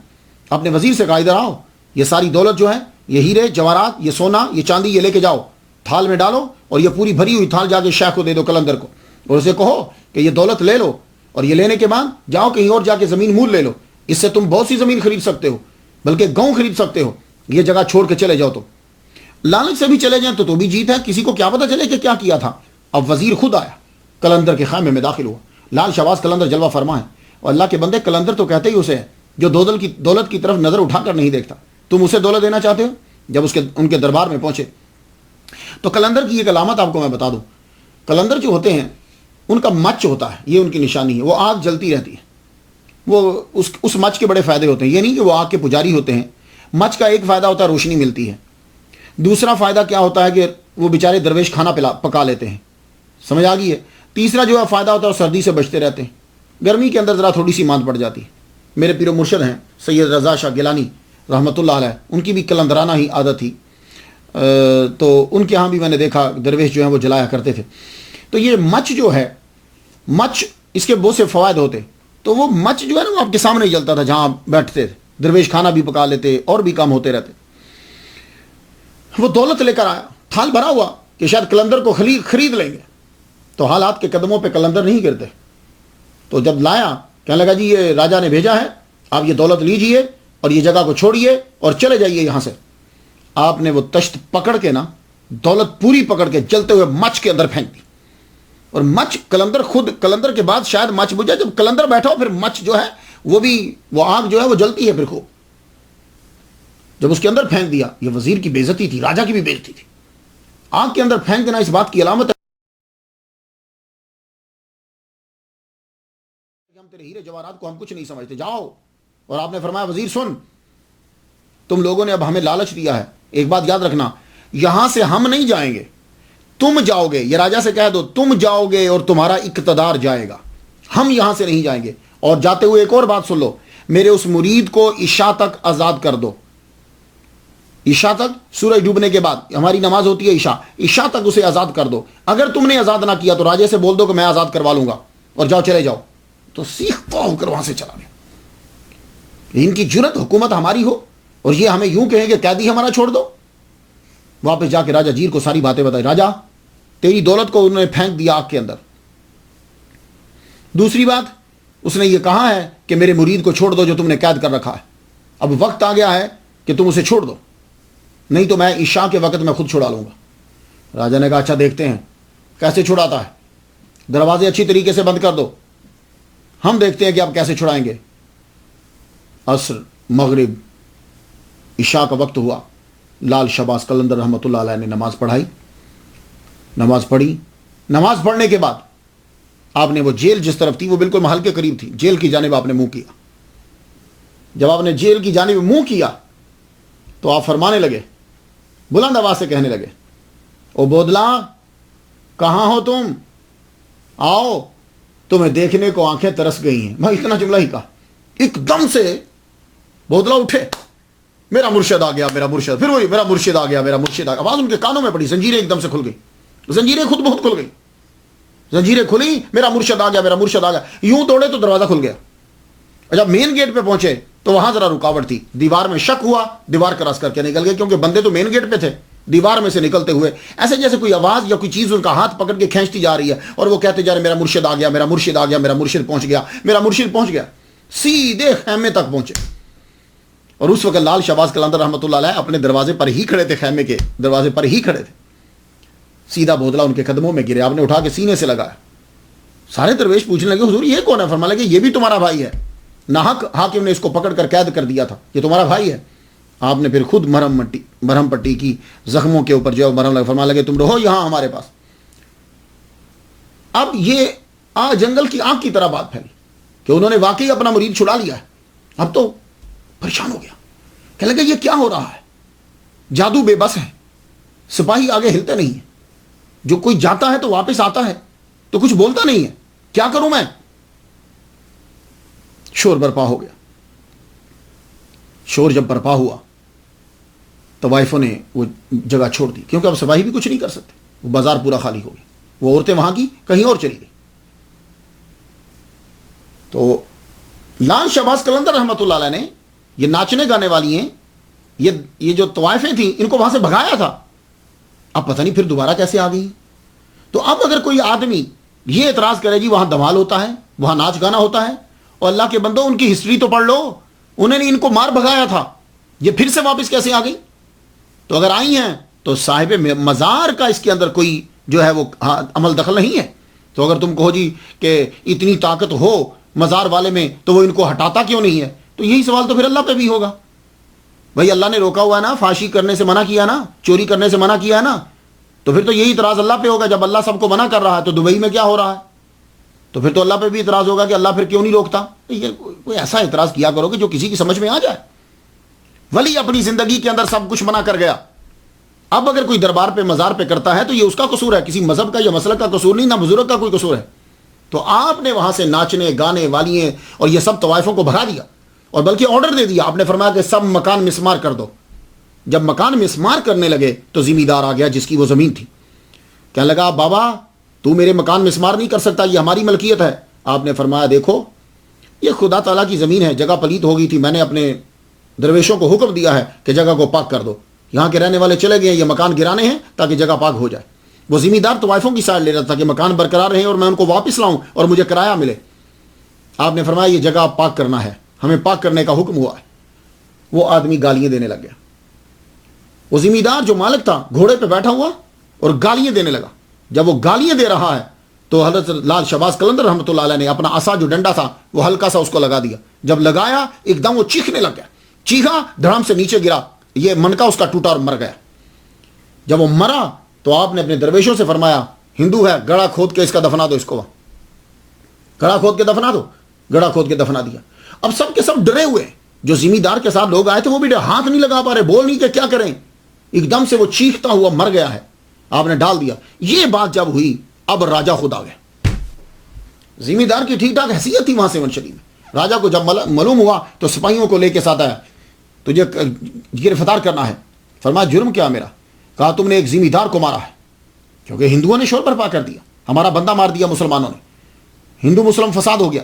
اپنے وزیر سے کہا ادھر آؤ، یہ ساری دولت جو ہے، یہ ہیرے جواہرات، یہ سونا، یہ چاندی، یہ لے کے جاؤ، تھال میں ڈالو، اور یہ پوری بھری ہوئی تھال جا کے شیخ کو دے دو، قلندر کو، اور اسے کہو کہ یہ دولت لے لو، اور یہ لینے کے بعد جاؤ کہیں اور جا کے زمین مول لے لو، اس سے تم بہت سی زمین خرید سکتے ہو، بلکہ گاؤں خرید سکتے ہو، یہ جگہ چھوڑ کے چلے جاؤ۔ تو لالچ سے بھی چلے جائیں تو بھی جیت ہے، کسی کو کیا پتہ چلے کہ کیا کیا تھا۔ اب وزیر خود آیا، قلندر کے خیمے میں داخل ہوا، لال شہباز قلندر جلوہ فرما ہے، اور اللہ کے بندے قلندر تو کہتے ہی اسے ہے جو دولت کی طرف نظر اٹھا کر نہیں دیکھتا، تم اسے دولت دینا چاہتے ہو؟ جب ان کے دربار میں پہنچے تو قلندر کی ایک علامت آپ کو میں بتا دوں، قلندر جو ہوتے ہیں ان کا مچ ہوتا ہے، یہ ان کی نشانی ہے، وہ آگ جلتی رہتی ہے، وہ اس مچ کے بڑے فائدے ہوتے ہیں، یہ نہیں کہ وہ آگ کے پجاری ہوتے ہیں، مچ کا ایک فائدہ ہوتا ہے روشنی ملتی ہے، دوسرا فائدہ کیا ہوتا ہے کہ وہ بیچارے درویش کھانا پکا لیتے ہیں، سمجھ آ گئی ہے، تیسرا جو ہے فائدہ ہوتا ہے وہ سردی سے بچتے رہتے ہیں، گرمی کے اندر ذرا تھوڑی سی ماند پڑ جاتی ہے۔ میرے پیر و مرشد ہیں سید رضا شاہ گیلانی رحمۃ اللہ علیہ، ان کی بھی قلندرانہ ہی عادت تھی، تو ان کے ہاں بھی میں نے دیکھا درویش جو ہیں وہ جلایا کرتے تھے۔ تو یہ مچ جو ہے، مچ اس کے بہت سے فوائد ہوتے، تو وہ مچ جو ہے نا وہ آپ کے سامنے ہی جلتا تھا جہاں آپ بیٹھتے تھے، درویش کھانا بھی پکا لیتے اور بھی کام ہوتے رہتے۔ وہ دولت لے کر آیا، تھال بھرا ہوا کہ شاید قلندر کو خرید لیں گے، تو حالات کے قدموں پہ قلندر نہیں گرتے۔ تو جب لایا، کہنے لگا جی یہ راجا نے بھیجا ہے، آپ یہ دولت لیجئے اور یہ جگہ کو چھوڑیے اور چلے جائیے یہاں سے۔ آپ نے وہ تشت پکڑ کے نا، دولت پوری پکڑ کے جلتے ہوئے مچ کے اندر پھینک دی، اور مچ قلندر کے بعد شاید مچ بجھا، جب قلندر بیٹھا ہو پھر مچ جو ہے وہ آگ جو ہے وہ جلتی ہے پھر خوب۔ جب اس کے اندر پھینک دیا، یہ وزیر کی بے عزتی تھی، راجا کی بھی بے عزتی تھی۔ آگ کے اندر پھینک دینا اس بات کی علامت ہے کہ ہم تیرے ہیرے جواہرات کو ہم کچھ نہیں سمجھتے، جاؤ۔ اور آپ نے فرمایا وزیر سن، تم لوگوں نے اب ہمیں لالچ دیا ہے، ایک بات یاد رکھنا، یہاں سے ہم نہیں جائیں گے، تم جاؤ گے۔ یہ راجا سے کہہ دو تم جاؤ گے اور تمہارا اقتدار جائے گا، ہم یہاں سے نہیں جائیں گے۔ اور جاتے ہوئے ایک اور بات سن لو، میرے اس مرید کو عشاء تک آزاد کر دو۔ عشاء تک، سورج ڈوبنے کے بعد ہماری نماز ہوتی ہے عشاء تک اسے آزاد کر دو۔ اگر تم نے آزاد نہ کیا تو راجے سے بول دو کہ میں آزاد کروا لوں گا، اور جاؤ چلے جاؤ۔ تو سیختا ہو کر وہاں سے چلا گیا۔ ان کی جرت حکومت ہماری ہو اور یہ ہمیں یوں کہیں کہ قیدی ہمارا چھوڑ دو۔ واپس جا کے راجا جیر کو ساری باتیں بتائی، راجا تیری دولت کو انہوں نے پھینک دیا آگ کے اندر۔ دوسری بات، اس نے یہ کہا ہے کہ میرے مرید کو چھوڑ دو جو تم نے قید کر رکھا ہے، اب وقت آ گیا ہے کہ تم اسے چھوڑ دو، نہیں تو میں عشاء کے وقت میں خود چھڑا لوں گا۔ راجا نے کہا اچھا دیکھتے ہیں کیسے چھڑاتا ہے، دروازے اچھی طریقے سے بند کر دو، ہم دیکھتے ہیں کہ آپ کیسے چھڑائیں گے۔ عصر، مغرب، عشاء کا وقت ہوا، لال شہباز قلندر رحمۃ اللہ علیہ نے نماز پڑھائی، نماز پڑھی۔ نماز پڑھنے کے بعد آپ نے وہ جیل جس طرف تھی وہ بالکل محل کے قریب تھی، جیل کی جانب آپ نے منہ کیا۔ جب آپ نے جیل کی جانب منہ کیا تو آپ فرمانے لگے، بلند آواز سے کہنے لگے، او بودلا کہاں ہو تم، آؤ تمہیں دیکھنے کو آنکھیں ترس گئی ہیں۔ میں اتنا جملہ ہی کہا، ایک دم سے بودلا اٹھے، میرا مرشد آ گیا، میرا مرشد، پھر وہی میرا مرشد آ گیا، میرا مرشد آ گیا، آواز ان کے کانوں میں پڑی، زنجیریں ایک دم سے کھل گئی، زنجیریں خود بہت کھل گئی، زنجیریں کھلی، میرا مرشد آ گیا، میرا مرشد آ گیا، یوں توڑے تو دروازہ کھل گیا۔ جب مین گیٹ پہ پہنچے تو وہاں ذرا رکاوٹ تھی، دیوار میں شک ہوا، دیوار کراس کر کے نکل گئے، کیونکہ بندے تو مین گیٹ پہ تھے، دیوار میں سے نکلتے ہوئے ایسے جیسے کوئی آواز یا کوئی چیز ان کا ہاتھ پکڑ کے کھینچتی جا رہی ہے، اور وہ کہتے جا رہے میرا مرشد آ گیا، میرا مرشد آ گیا، میرا مرشد پہنچ گیا، میرا مرشد پہنچ گیا، سیدھے خیمے تک پہنچے۔ اور اس وقت لال شہباز قلندر رحمۃ اللہ علیہ اپنے دروازے پر ہی کھڑے تھے، خیمے کے دروازے پر ہی کھڑے تھے۔ سیدھا بودلا ان کے قدموں میں گرے، آپ نے اٹھا کے سینے سے لگایا۔ سارے درویش پوچھنے لگے حضور یہ کون ہے؟ فرمانے لگے یہ بھی تمہارا بھائی ہے، ناحق حاکم نے اس کو پکڑ کر قید کر دیا تھا، یہ تمہارا بھائی ہے۔ آپ نے پھر خود مرہم پٹی کی زخموں کے اوپر جو مرہم لگا، فرمانے لگے تم رہو یہاں ہمارے پاس۔ اب یہ جنگل کی آگ کی طرح بات پھیلی کہ انہوں نے واقعی اپنا مرید چھڑا لیا ہے۔ اب تو پریشان ہو گیا، کہنے لگا یہ کیا ہو رہا ہے؟ جادو بے بس ہے، سپاہی آگے ہلتے نہیں ہیں، جو کوئی جاتا ہے تو واپس آتا ہے تو کچھ بولتا نہیں ہے، کیا کروں میں؟ شور برپا ہو گیا۔ شور جب برپا ہوا طوائفوں نے وہ جگہ چھوڑ دی، کیونکہ اب سپاہی بھی کچھ نہیں کر سکتے، وہ بازار پورا خالی ہو گیا، وہ عورتیں وہاں کی کہیں اور چلی گئی۔ تو لال شہباز قلندر رحمۃ اللہ علیہ نے یہ ناچنے گانے والی ہیں، یہ جو طوائفیں تھیں ان کو وہاں سے بھگایا تھا، اب پتہ نہیں پھر دوبارہ کیسے آ گئی۔ تو اب اگر کوئی آدمی یہ اعتراض کرے جی وہاں دھمال ہوتا ہے، وہاں ناچ گانا ہوتا ہے، اور اللہ کے بندوں ان کی ہسٹری تو پڑھ لو، انہوں نے ان کو مار بھگایا تھا، یہ پھر سے واپس کیسے آ گئی؟ تو اگر آئی ہیں تو صاحب مزار کا اس کے اندر کوئی جو ہے وہ عمل دخل نہیں ہے۔ تو اگر تم کہو جی کہ اتنی طاقت ہو مزار والے میں تو وہ ان کو ہٹاتا کیوں نہیں ہے، تو یہی سوال تو پھر اللہ پہ بھی ہوگا۔ بھائی اللہ نے روکا ہوا ہے نا، فحاشی کرنے سے منع کیا نا، چوری کرنے سے منع کیا نا، تو پھر تو یہی اعتراض اللہ پہ ہوگا۔ جب اللہ سب کو منع کر رہا ہے تو دبئی میں کیا ہو رہا ہے، تو پھر تو اللہ پہ بھی اعتراض ہوگا کہ اللہ پھر کیوں نہیں روکتا۔ یہ کوئی ایسا اعتراض کیا کرو کہ جو کسی کی سمجھ میں آ جائے۔ ولی اپنی زندگی کے اندر سب کچھ منع کر گیا، اب اگر کوئی دربار پہ مزار پہ کرتا ہے تو یہ اس کا قصور ہے، کسی مذہب کا یا مسلک کا قصور نہیں، نہ بزرگ کا کوئی قصور ہے۔ تو آپ نے وہاں سے ناچنے گانے والیے اور یہ سب طوائفوں کو بھگا دیا، اور بلکہ آرڈر دے دیا. آپ نے فرمایا کہ سب مکان مسمار کر دو. جب مکان مسمار کرنے لگے تو ذمہ دار آ گیا جس کی وہ زمین تھی. کہنے لگا بابا تو میرے مکان مسمار نہیں کر سکتا, یہ ہماری ملکیت ہے. آپ نے فرمایا دیکھو یہ خدا تعالیٰ کی زمین ہے, جگہ پلیت ہو گئی تھی, میں نے اپنے درویشوں کو حکم دیا ہے کہ جگہ کو پاک کر دو. یہاں کے رہنے والے چلے گئے, یہ مکان گرانے ہیں تاکہ جگہ پاک ہو جائے. وہ ذمہ دار طوائفوں کی سائڈ لے رہا تھا کہ مکان برقرار رہے اور میں ان کو واپس لاؤں اور مجھے کرایہ ملے. آپ نے فرمایا یہ جگہ پاک کرنا ہے, ہمیں پاک کرنے کا حکم ہوا ہے. وہ آدمی گالیاں دینے لگ گیا. وہ ذمہ دار جو مالک تھا گھوڑے پہ بیٹھا ہوا اور گالیاں دینے لگا. جب وہ گالیاں دے رہا ہے تو حضرت لال شہباز قلندر رحمۃ اللہ علیہ نے اپنا عصا جو ڈنڈا تھا وہ ہلکا سا اس کو لگا دیا. جب لگایا ایک دم وہ چیخنے لگ گیا, چیخا, دھڑام سے نیچے گرا, یہ منکا اس کا ٹوٹا اور مر گیا. جب وہ مرا تو آپ نے اپنے درویشوں سے فرمایا ہندو ہے, گڑا کھود کے اس کا دفنا دو, اس کو گڑا کھود کے دفنا دو. گڑا کھود کے دفنا دیا. اب سب کے سب ڈرے ہوئے, جو ذمہ دار کے ساتھ لوگ آئے تھے وہ بھی ہاتھ نہیں لگا پا رہے, بول نہیں کہ کیا کریں. ایک دم سے وہ چیختا ہوا مر گیا ہے, آپ نے ڈال دیا. یہ بات جب ہوئی اب راجا خود آ گئے. ذمہ دار کی ٹھیک ٹھاک حیثیت تھی وہاں سے منشلی میں. راجا کو جب معلوم ہوا تو سپاہیوں کو لے کے ساتھ آیا, تجھے گرفتار کرنا ہے. فرمایا جرم کیا میرا؟ کہا تم نے ایک ذمہ دار کو مارا ہے, کیونکہ ہندوؤں نے شور برپا کر دیا, ہمارا بندہ مار دیا مسلمانوں نے, ہندو مسلم فساد ہو گیا,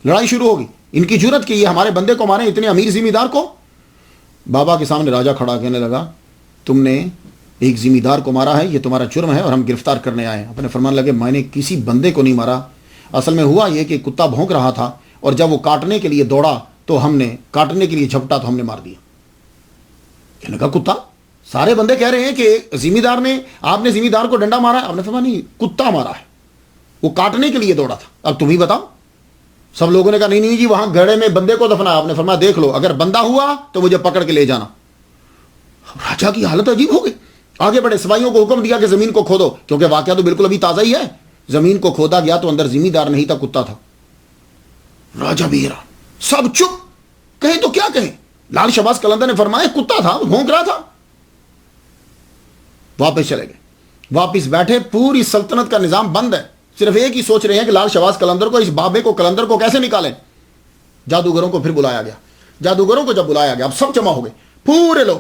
لڑائی شروع ہوگی. ان کی جرت کی یہ ہمارے بندے کو مارے, اتنے امیر ذمہ دار کو. بابا کے سامنے راجا کھڑا کہنے لگا تم نے ایک ذمہ دار کو مارا ہے, یہ تمہارا جرم ہے اور ہم گرفتار کرنے آئے ہیں. اپنے فرمان لگے میں نے کسی بندے کو نہیں مارا, اصل میں ہوا یہ کہ کتا بھونک رہا تھا اور جب وہ کاٹنے کے لیے دوڑا تو ہم نے کاٹنے کے لیے جھپٹا تو ہم نے مار دیا. کہنے لگا کتا؟ سارے بندے کہہ رہے ہیں کہ ذمہ دار نے, آپ نے ذمہ دار کو ڈنڈا مارا ہے. آپ نے فرمایا نہیں, کتا مارا ہے, وہ کاٹنے کے لیے دوڑا تھا. اب تم ہی بتاؤ. سب لوگوں نے کہا نہیں جی وہاں گڑھے میں بندے کو دفنا. آپ نے فرمایا دیکھ لو, اگر بندہ ہوا تو مجھے پکڑ کے لے جانا. راجا کی حالت عجیب ہو گئی. آگے بڑے سپاہیوں کو حکم دیا کہ زمین کو کھودو, کیونکہ واقعہ تو بالکل ابھی تازہ ہی ہے. زمین کو کھودا گیا تو اندر ذمہ دار نہیں تھا, کتا تھا. راجا بھی حیران, سب چپ, کہیں تو کیا کہیں. لال شہباز قلندر نے فرمایا کتا تھا, بھونک رہا تھا. واپس چلے گئے, واپس بیٹھے, پوری سلطنت کا نظام بند ہے, صرف ایک ہی سوچ رہے ہیں کہ لال شہباز قلندر کو, اس بابے کو, قلندر کو کیسے نکالیں. جادوگروں کو پھر بلایا گیا. جادوگروں کو جب بلایا گیا اب سب جمع ہو گئے, پورے لوگ,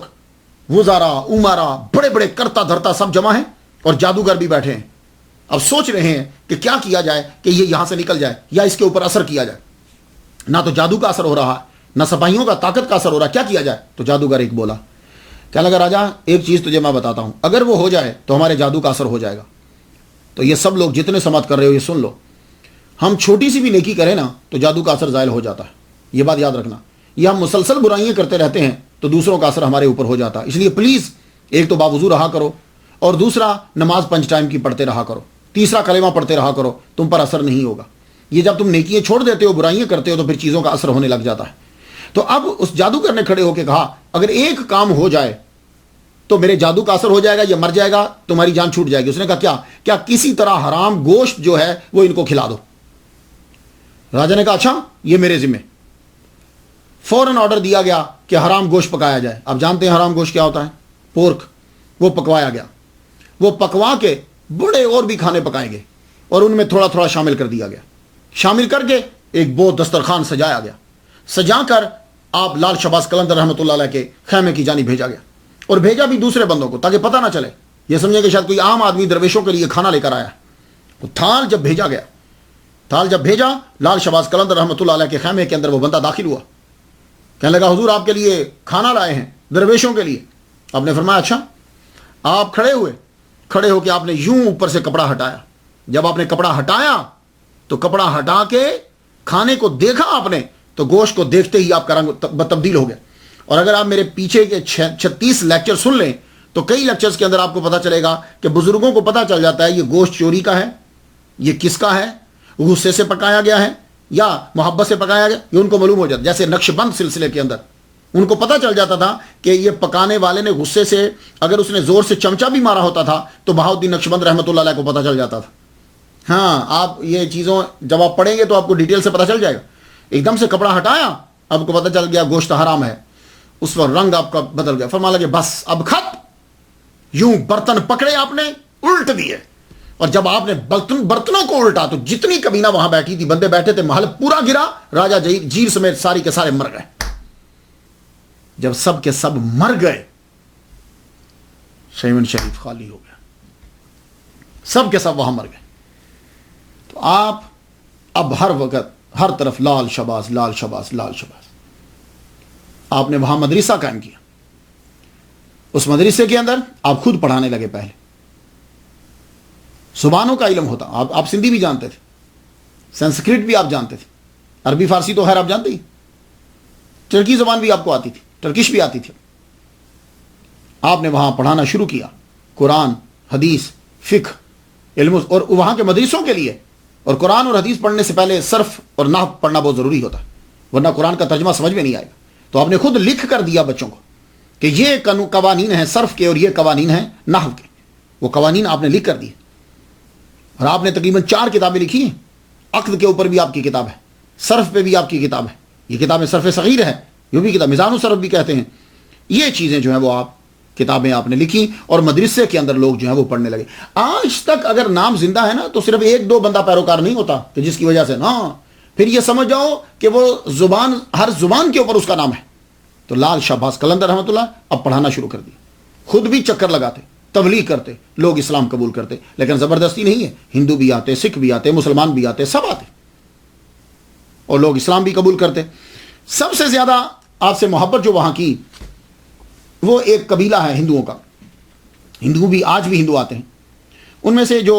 وزارا, عمارا, بڑے بڑے کرتا دھرتا سب جمع ہیں اور جادوگر بھی بیٹھے ہیں. اب سوچ رہے ہیں کہ کیا کیا جائے کہ یہ یہاں سے نکل جائے یا اس کے اوپر اثر کیا جائے. نہ تو جادو کا اثر ہو رہا ہے, نہ سپاہیوں کا طاقت کا اثر ہو رہا ہے, کیا کیا جائے. تو جادوگر ایک بولا, کہنے لگا راجا ایک چیز تجھے میں بتاتا ہوں, اگر وہ ہو جائے تو ہمارے جادو کا اثر ہو جائے گا. تو یہ سب لوگ جتنے سماعت کر رہے ہو یہ سن لو, ہم چھوٹی سی بھی نیکی کریں نا تو جادو کا اثر زائل ہو جاتا ہے. یہ بات یاد رکھنا. یہ ہم مسلسل برائیاں کرتے رہتے ہیں تو دوسروں کا اثر ہمارے اوپر ہو جاتا ہے. اس لیے پلیز ایک تو باوضو رہا کرو, اور دوسرا نماز 5 ٹائم کی پڑھتے رہا کرو, تیسرا کلمہ پڑھتے رہا کرو, تم پر اثر نہیں ہوگا. یہ جب تم نیکیاں چھوڑ دیتے ہو, برائیاں کرتے ہو, تو پھر چیزوں کا اثر ہونے لگ جاتا ہے. تو اب اس جادوگر نے کھڑے ہو کے کہا اگر ایک کام ہو جائے تو میرے جادو کا اثر ہو جائے گا, یہ مر جائے گا, تمہاری جان چھوٹ جائے گی. اس نے کہا کیا کسی طرح حرام گوشت جو ہے وہ ان کو کھلا دو. راجا نے کہا اچھا یہ میرے ذمہ. فوراً آرڈر دیا گیا کہ حرام گوشت پکایا جائے. آپ جانتے ہیں حرام گوشت کیا ہوتا ہے, پورک. وہ پکوایا گیا. وہ پکوا کے بڑے اور بھی کھانے پکائے گئے اور ان میں تھوڑا تھوڑا شامل کر دیا گیا. شامل کر کے ایک بہت دسترخوان سجایا گیا. سجا کر آپ لال شہباز قلندر رحمۃ اللہ علیہ کے خیمے کی جانب بھیجا گیا, اور بھیجا بھی دوسرے بندوں کو تاکہ پتہ نہ چلے, یہ سمجھے کہ شاید کوئی عام آدمی درویشوں کے لیے کھانا لے کر آیا. وہ تھال جب بھیجا گیا, تھال جب بھیجا, لال شہباز قلندر رحمۃ اللہ علیہ کے خیمے کے اندر وہ بندہ داخل ہوا. کہنے لگا حضور آپ کے لیے کھانا لائے ہیں, درویشوں کے لیے. آپ نے فرمایا اچھا. آپ کھڑے ہوئے, کھڑے ہو کے آپ نے یوں اوپر سے کپڑا ہٹایا. جب آپ نے کپڑا ہٹایا تو کپڑا ہٹا کے کھانے کو دیکھا آپ نے, تو گوشت کو دیکھتے ہی آپ کا رنگ تبدیل ہو گیا. اور اگر آپ میرے پیچھے کے 36 لیکچر سن لیں تو کئی لیکچرز کے اندر آپ کو پتا چلے گا کہ بزرگوں کو پتا چل جاتا ہے یہ گوشت چوری کا ہے, یہ کس کا ہے, غصے سے پکایا گیا ہے یا محبت سے پکایا گیا, یہ ان کو معلوم ہو جاتا. جیسے نقش بند سلسلے کے اندر ان کو پتا چل جاتا تھا کہ یہ پکانے والے نے غصے سے, اگر اس نے زور سے چمچا بھی مارا ہوتا تھا تو بہاؤدین نقش بند رحمۃ اللہ علیہ کو پتا چل جاتا تھا. ہاں آپ یہ چیزوں جب آپ پڑھیں گے تو آپ کو ڈیٹیل سے پتا چل جائے گا. ایک دم سے کپڑا ہٹایا, آپ کو پتا چل گیا گوشت حرام ہے, اس وقت رنگ آپ کا بدل گیا. فرمان لگے بس اب خط. یوں برتن پکڑے آپ نے, الٹ دیے, اور جب آپ نے برتنوں کو الٹا تو جتنی کبینہ وہاں بیٹھی تھی, بندے بیٹھے تھے, محل پورا گرا. راجا جیر سمیت ساری کے سارے مر گئے. جب سب کے سب مر گئے شیون شریف خالی ہو گیا، سب کے سب وہاں مر گئے. تو آپ اب ہر وقت ہر طرف لال شباز لال شباز لال شباز. آپ نے وہاں مدرسہ قائم کیا. اس مدرسے کے اندر آپ خود پڑھانے لگے. پہلے زبانوں کا علم ہوتا. آپ سندھی بھی جانتے تھے، سنسکرت بھی آپ جانتے تھے، عربی فارسی تو خیر آپ جانتے ہی، ترکی زبان بھی آپ کو آتی تھی، ٹرکش بھی آتی تھی. آپ نے وہاں پڑھانا شروع کیا، قرآن حدیث فقہ علم. اور وہاں کے مدرسوں کے لیے اور قرآن اور حدیث پڑھنے سے پہلے صرف اور نحو پڑھنا بہت ضروری ہوتا ہے، ورنہ قرآن کا ترجمہ سمجھ میں نہیں آئے گا. تو آپ نے خود لکھ کر دیا بچوں کو کہ یہ قوانین ہیں صرف کے اور یہ قوانین ہیں نحو کے. وہ قوانین آپ نے لکھ کر دیے. اور آپ نے تقریباً 4 کتابیں لکھی ہیں. عقد کے اوپر بھی آپ کی کتاب ہے، صرف پہ بھی آپ کی کتاب ہے. یہ کتابیں صرف صغیر ہے، یہ بھی کتاب میزان الصرف بھی کہتے ہیں. یہ چیزیں جو ہیں وہ آپ کتابیں آپ نے لکھی اور مدرسے کے اندر لوگ جو ہیں وہ پڑھنے لگے. آج تک اگر نام زندہ ہے نا تو صرف 1-2 بندہ پیروکار نہیں ہوتا کہ جس کی وجہ سے نا پھر یہ سمجھ جاؤ کہ وہ زبان ہر زبان کے اوپر اس کا نام ہے. تو لال شہباز قلندر رحمۃ اللہ اب پڑھانا شروع کر دیا. خود بھی چکر لگاتے، تبلیغ کرتے، لوگ اسلام قبول کرتے. لیکن زبردستی نہیں ہے، ہندو بھی آتے، سکھ بھی آتے، مسلمان بھی آتے، سب آتے اور لوگ اسلام بھی قبول کرتے. سب سے زیادہ آپ سے محبت جو وہاں کی وہ ایک قبیلہ ہے ہندوؤں کا. ہندو بھی آج بھی ہندو آتے ہیں. ان میں سے جو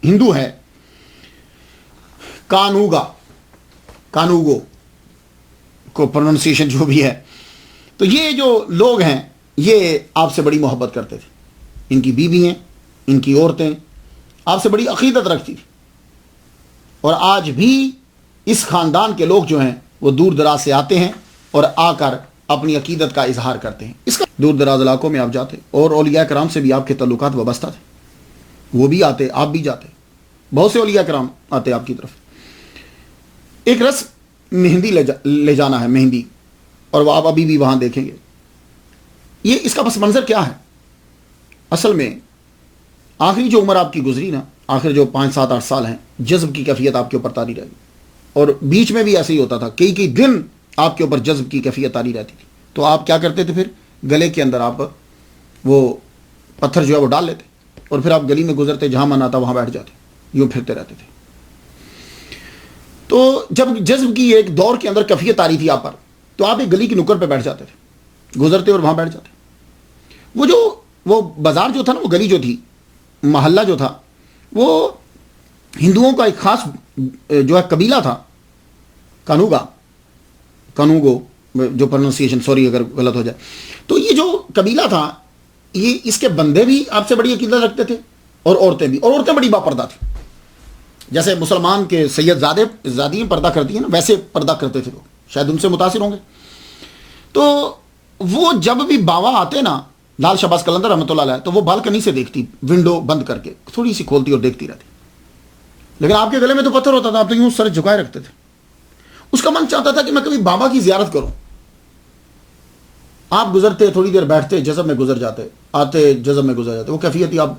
ہندو ہے کانوگو کو پروننسیشن جو بھی ہے، تو یہ جو لوگ ہیں یہ آپ سے بڑی محبت کرتے تھے. ان کی بیوی ہیں، ان کی عورتیں آپ سے بڑی عقیدت رکھتی تھی. اور آج بھی اس خاندان کے لوگ جو ہیں وہ دور دراز سے آتے ہیں اور آ کر اپنی عقیدت کا اظہار کرتے ہیں. اس کا دور دراز علاقوں میں آپ جاتے اور اولیاء کرام سے بھی آپ کے تعلقات وابستہ تھے. وہ بھی آتے، آپ بھی جاتے، بہت سے اولیاء کرام آتے آپ کی طرف. ایک رسم مہندی لے جانا ہے، مہندی، اور وہ آپ ابھی بھی وہاں دیکھیں گے. یہ اس کا پس منظر کیا ہے؟ اصل میں آخری جو عمر آپ کی گزری نا، آخر جو 5 7 8 سال ہیں، جذب کی کیفیت آپ کے اوپر طاری رہی. اور بیچ میں بھی ایسے ہی ہوتا تھا، کئی دن آپ کے اوپر جذب کی کیفیت طاری رہتی تھی. تو آپ کیا کرتے تھے؟ پھر گلے کے اندر آپ وہ پتھر جو ہے وہ ڈال لیتے اور پھر آپ گلی میں گزرتے، جہاں من آتا وہاں بیٹھ جاتے، یوں پھرتے رہتے تھے. تو جب جذب کی ایک دور کے اندر کیفیت آ رہی تھی آپ پر، تو آپ ایک گلی کی نکڑ پہ بیٹھ جاتے تھے، گزرتے اور وہاں بیٹھ جاتے. وہ بازار جو تھا نا، وہ گلی جو تھی، محلہ جو تھا، وہ ہندوؤں کا ایک خاص جو ہے قبیلہ تھا، کانوگو جو پروننسیشن سوری اگر غلط ہو جائے. تو یہ جو قبیلہ تھا، یہ اس کے بندے بھی آپ سے بڑی عقیدت رکھتے تھے اور عورتیں بھی. اور عورتیں بڑی باپردہ تھیں. جیسے مسلمان کے سید زادیاں پردہ کرتی ہیں نا، ویسے پردہ کرتے تھے. لوگ شاید ان سے متاثر ہوں گے. تو وہ جب بھی باوا آتے نا، لال شہباز قلندر رحمۃ اللہ علیہ، تو وہ بالکنی سے دیکھتی، ونڈو بند کر کے تھوڑی سی کھولتی اور دیکھتی رہتی. لیکن آپ کے گلے میں تو پتھر ہوتا تھا، آپ تو یوں سر جھکائے رکھتے تھے. اس کا من چاہتا تھا کہ میں کبھی بابا کی زیارت کروں. آپ گزرتے، تھوڑی دیر بیٹھتے، جذب میں گزر جاتے، آتے، جذب میں گزر جاتے. وہ کیفیت ہی آپ.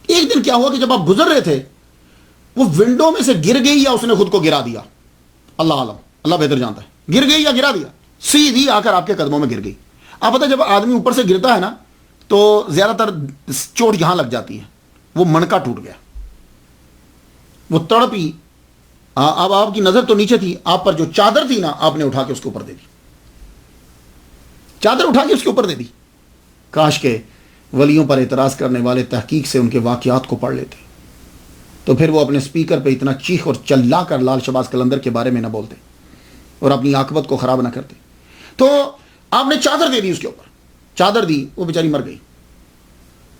ایک دن کیا ہوا کہ جب آپ گزر رہے تھے، وہ ونڈو میں سے گر گئی یا اس نے خود کو گرا دیا، اللہ عالم، اللہ بہتر جانتا ہے. گر گئی یا گرا دیا، سیدھی آ کر آپ کے قدموں میں گر گئی. آپ پتہ جب آدمی اوپر سے گرتا ہے نا تو زیادہ تر چوٹ یہاں لگ جاتی ہے. وہ منکا ٹوٹ گیا، وہ تڑپی. اب آپ کی نظر تو نیچے تھی، آپ پر جو چادر تھی نا، آپ نے اٹھا کے اس کے اوپر دے دی. چادر اٹھا کے اس کے اوپر دے دی. کاش کے ولیوں پر اعتراض کرنے والے تحقیق سے ان کے واقعات کو پڑھ لیتے، تو پھر وہ اپنے سپیکر پہ اتنا چیخ اور چلا کر لال شہباز قلندر کے بارے میں نہ بولتے اور اپنی عاقبت کو خراب نہ کرتے. تو آپ نے چادر دے دی اس کے اوپر، چادر دی، وہ بیچاری مر گئی.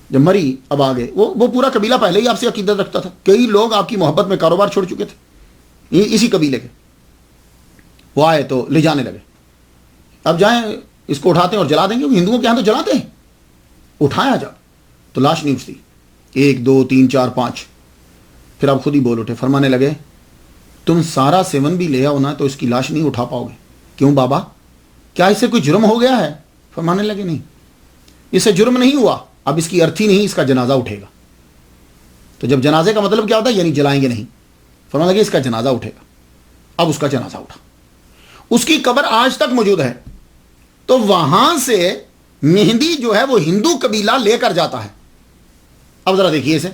جب مری، اب آگے وہ پورا قبیلہ پہلے ہی آپ سے عقیدت رکھتا تھا. کئی لوگ آپ کی محبت میں کاروبار چھوڑ چکے تھے اسی قبیلے کے. وہ آئے تو لے جانے لگے. اب جائیں اس کو اٹھاتے ہیں اور جلا دیں گے. ہندوؤں کے ہاں تو جلاتے ہیں. اٹھایا جب تو لاش نہیں اٹھتی. 1 2 3 4 5. پھر آپ خود ہی بول اٹھے، فرمانے لگے تم سارا سیون بھی لے آؤ نا تو اس کی لاش نہیں اٹھا پاؤ گے. کیوں بابا، کیا اس سے کوئی جرم ہو گیا ہے؟ فرمانے لگے نہیں، اس سے جرم نہیں ہوا. اب اس کی ارتھی نہیں، اس کا جنازہ اٹھے گا. تو جب جنازے کا مطلب کیا ہوتا ہے؟ یعنی جلائیں گے نہیں. فرمانے لگے اس کا جنازہ اٹھے گا. اب اس کا جنازہ اٹھا. اس کی قبر آج تک موجود ہے. تو وہاں سے مہندی جو ہے وہ ہندو قبیلہ لے کر جاتا ہے. اب ذرا دیکھیے اسے.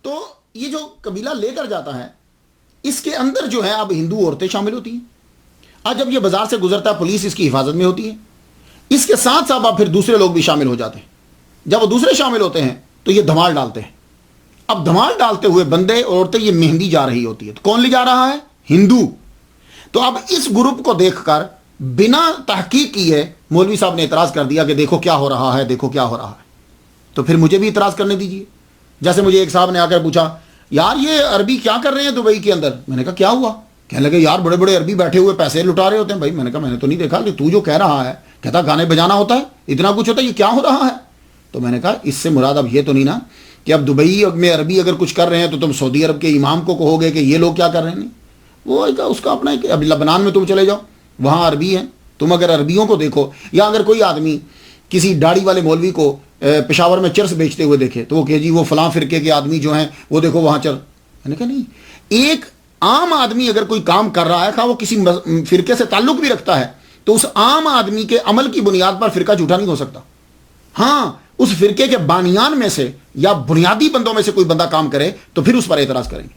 تو یہ جو قبیلہ لے کر جاتا ہے اس کے اندر جو ہے اب ہندو عورتیں شامل ہوتی ہیں. آج جب یہ بازار سے گزرتا ہے پولیس اس کی حفاظت میں ہوتی ہے. اس کے ساتھ ساتھ اب پھر دوسرے لوگ بھی شامل ہو جاتے ہیں. جب وہ دوسرے شامل ہوتے ہیں تو یہ دھمال ڈالتے ہیں. اب دھمال ڈالتے ہوئے بندے اور عورتیں یہ مہندی جا رہی ہوتی ہے. تو کون لے جا رہا ہے؟ ہندو. تو اب اس گروپ کو دیکھ کر بنا تحقیق کیے مولوی صاحب نے اعتراض کر دیا کہ دیکھو کیا ہو رہا ہے، دیکھو کیا ہو رہا ہے. تو پھر مجھے بھی اعتراض کرنے دیجیے. جیسے مجھے ایک صاحب نے آ کر پوچھا یار یہ عربی کیا کر رہے ہیں دبئی کے اندر. میں نے کہا کیا ہوا؟ کہنے لگے یار بڑے بڑے عربی بیٹھے ہوئے پیسے لٹا رہے ہوتے ہیں. بھائی میں نے کہا میں نے تو نہیں دیکھا کہ تو جو کہہ رہا ہے، کہتا گانے بجانا ہوتا ہے، اتنا کچھ ہوتا ہے، یہ کیا ہو رہا ہے؟ تو میں نے کہا اس سے مراد اب یہ تو نہیں نا کہ اب دبئی میں عربی اگر کچھ کر رہے ہیں تو تم سعودی عرب کے امام کو کہو گے کہ یہ لوگ کیا کر رہے ہیں. وہ اس کا اپنا اب لبنان میں تم چلے جاؤ، وہاں عربی ہیں. تم اگر عربیوں کو دیکھو، یا اگر کوئی آدمی کسی داڑھی والے مولوی کو پشاور میں چرس بیچتے ہوئے دیکھے تو وہ کہ جی وہ فلاں فرقے کے آدمی جو ہیں وہ دیکھو وہاں چل. میں نے کہا نہیں، ایک عام آدمی اگر کوئی کام کر رہا ہے خواہ وہ کسی فرقے سے تعلق بھی رکھتا ہے تو اس عام آدمی کے عمل کی بنیاد پر فرقہ جھوٹا نہیں ہو سکتا. ہاں اس فرقے کے بانیان میں سے یا بنیادی بندوں میں سے کوئی بندہ کام کرے تو پھر اس پر اعتراض کریں گے.